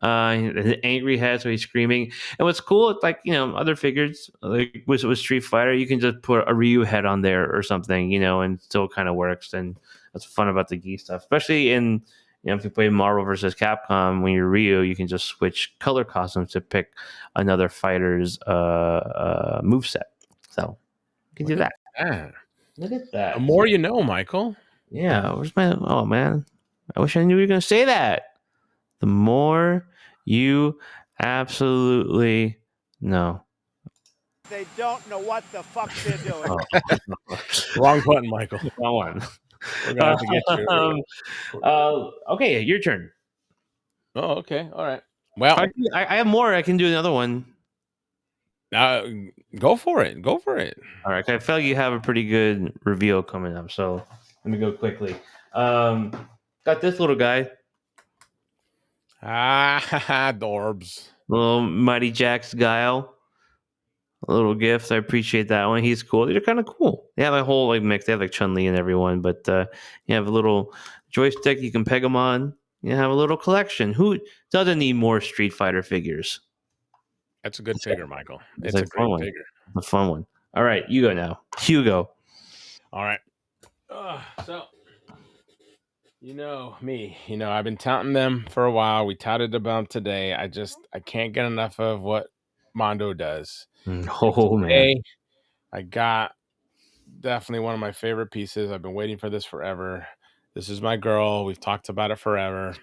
an angry head, so he's screaming. And what's cool, it's like other figures like with Street Fighter, you can just put a Ryu head on there or something, and still kind of works. And that's fun about the Gi stuff, especially in if you play Marvel versus Capcom, when you're Ryu, you can just switch color costumes to pick another fighter's move set. So you can do Look at that. that. Look at The that. more you know, Michael. Yeah, where's my? Oh man, I wish I knew you were gonna say that. The more you absolutely know. they don't know what the fuck they're doing. Wrong button, Michael. Wrong one. We're gonna have to get you. Okay, your turn. Oh, okay. All right. Well, I have more. I can do another one. go for it. Go for it. All right. I feel like you have a pretty good reveal coming up. So let me go quickly. Got this little guy, Dorbs. little Mighty Jack's Guile. A little gift. I appreciate that one. He's cool. They're kind of cool. They have a whole like mix. They have like Chun-Li and everyone, but you have a little joystick you can peg them on. You have a little collection. Who doesn't need more Street Fighter figures? That's a good figure, Michael. It's like a great one. figure. A fun one. All right, you go now. Hugo. All right. So, you know me. You know, I've been touting them for a while. We touted about today. I can't get enough of what Mondo does. Oh, man. Today, I got definitely one of my favorite pieces. I've been waiting for this forever. This is my girl. We've talked about it forever.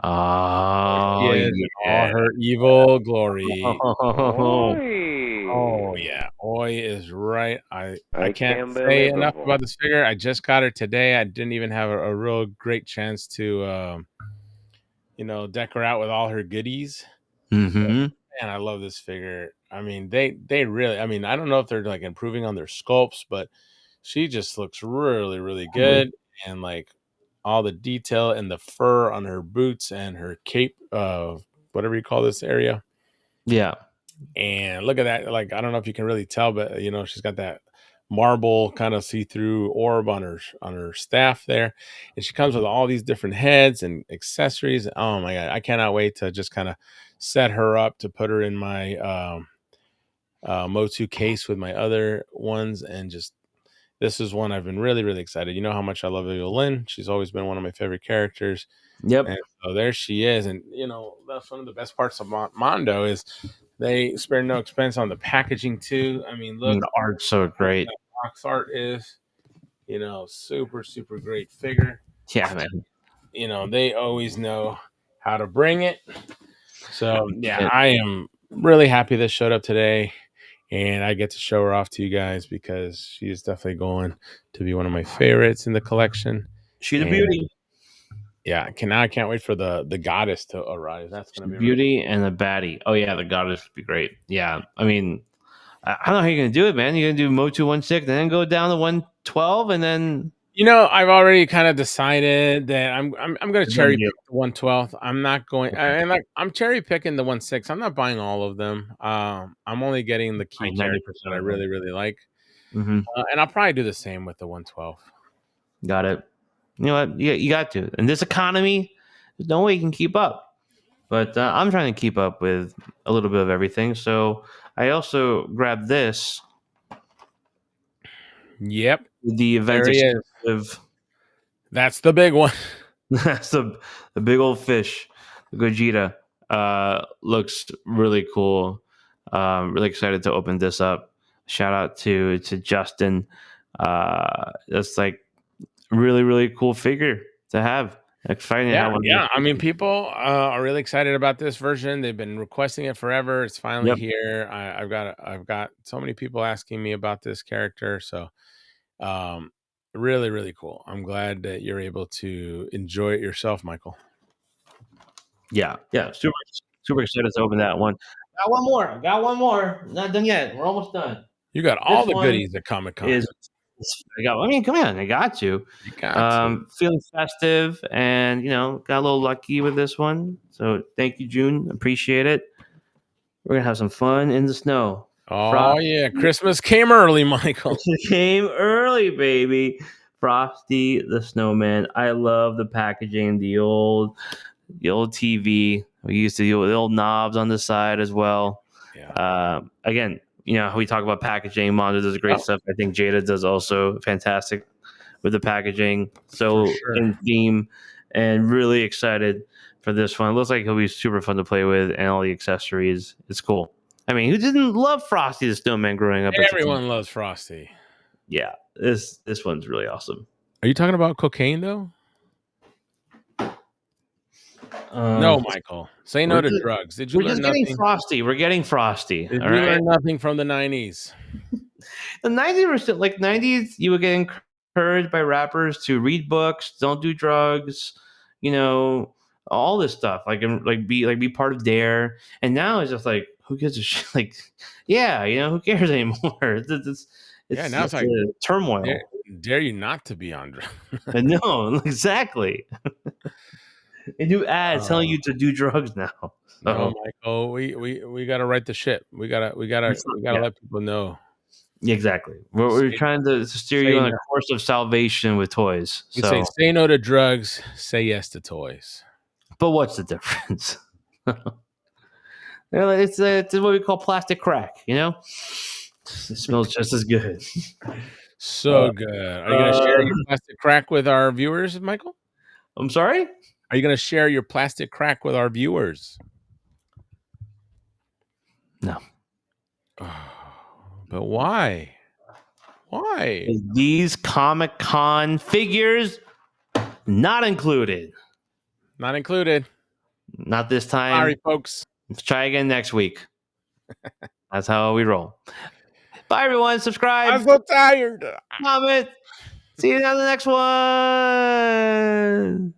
Oh, She is in all her evil glory. Oi. Oh yeah, Oi is right. I can't say believe enough it. about this figure. I just got her today. I didn't even have a real great chance to, deck her out with all her goodies. Mm-hmm. And I love this figure. I mean, they really. I mean, I don't know if they're like improving on their sculpts, but she just looks really, really good. And like all the detail and the fur on her boots and her cape, whatever you call this area. Yeah. And look at that. Like, I don't know if you can really tell, but she's got that marble kind of see-through orb on her staff there. And she comes with all these different heads and accessories. Oh my God. I cannot wait to just kind of set her up to put her in my Motu case with my other ones. And just, this is one I've been really, really excited. You know how much I love Lynn. She's always been one of my favorite characters. Yep. And so there she is. And, that's one of the best parts of Mondo is they spare no expense on the packaging too. I mean, look, the art's so great. that box art is, super, super great figure. Yeah, man. They always know how to bring it. So yeah, I am really happy this showed up today. And I get to show her off to you guys because she is definitely going to be one of my favorites in the collection. She's a beauty. Yeah, I can't wait for the goddess to arrive. That's gonna be beauty and the baddie. Oh yeah, the goddess would be great. Yeah, I mean, I don't know how you're gonna do it, man. You're gonna do Motu 1/6 and then go down to 112 and then. I've already kind of decided that I'm going to cherry pick the 112th. I'm not going, and I'm cherry picking the 1/6. I'm not buying all of them. I'm only getting the key characters that I really, really like. Mm-hmm. And I'll probably do the same with the 112. Got it. You know what? You got to. In this economy, there's no way you can keep up. But I'm trying to keep up with a little bit of everything. So I also grabbed this. Yep. The event exclusive. That's the big one. That's the big old fish. The Gogeta looks really cool. Really excited to open this up. Shout out to Justin. That's like really, really cool figure to have. Exciting. Yeah. I mean, people are really excited about this version. They've been requesting it forever. It's finally here. I've got so many people asking me about this character. So, really, really cool. I'm glad that you're able to enjoy it yourself, Michael. Yeah. Super excited to open that one. Got one more. Not done yet. We're almost done. You got all the goodies at Comic-Con. Come on, I got to. You got to. Feeling festive and, got a little lucky with this one. So thank you, June. Appreciate it. We're going to have some fun in the snow. Oh, yeah. Christmas came early, Michael. It came early, baby. Frosty the Snowman. I love the packaging, the old TV. We used to do the old knobs on the side as well. Yeah. Again, we talk about packaging. Mondo does great stuff. I think Jada does also fantastic with the packaging. So in theme, and really excited for this one. It looks like it'll be super fun to play with, and all the accessories. It's cool. I mean, who didn't love Frosty the Snowman growing up? Everyone loves Frosty. Yeah, this one's really awesome. Are you talking about cocaine though? No, Michael. Say no we're to just, drugs. Did you we're learn just getting nothing? frosty. We're getting frosty. Did All you right. learn nothing from the 90s? The 90s were still like 90s. You would get encouraged by rappers to read books, don't do drugs, you know, all this stuff. Be part of Dare. And now it's just like, who gives a shit? Like, yeah, who cares anymore? Now it's like turmoil. dare you not to be on drugs. I know, exactly. And do ads telling you to do drugs now. No, Michael, we gotta right the ship. We gotta let people know. Exactly. We're trying to steer you on a course of salvation with toys. You say no to drugs, say yes to toys. But what's the difference? It's what we call plastic crack. It smells just as good. So good. Are you gonna share your plastic crack with our viewers, Michael? I'm sorry? Are you gonna share your plastic crack with our viewers? No. But why? Why? These Comic-Con figures not included. Not included. Not this time. Sorry, folks. Let's try again next week. That's how we roll. Bye, everyone. Subscribe. I'm so tired. Comment. See you on the next one.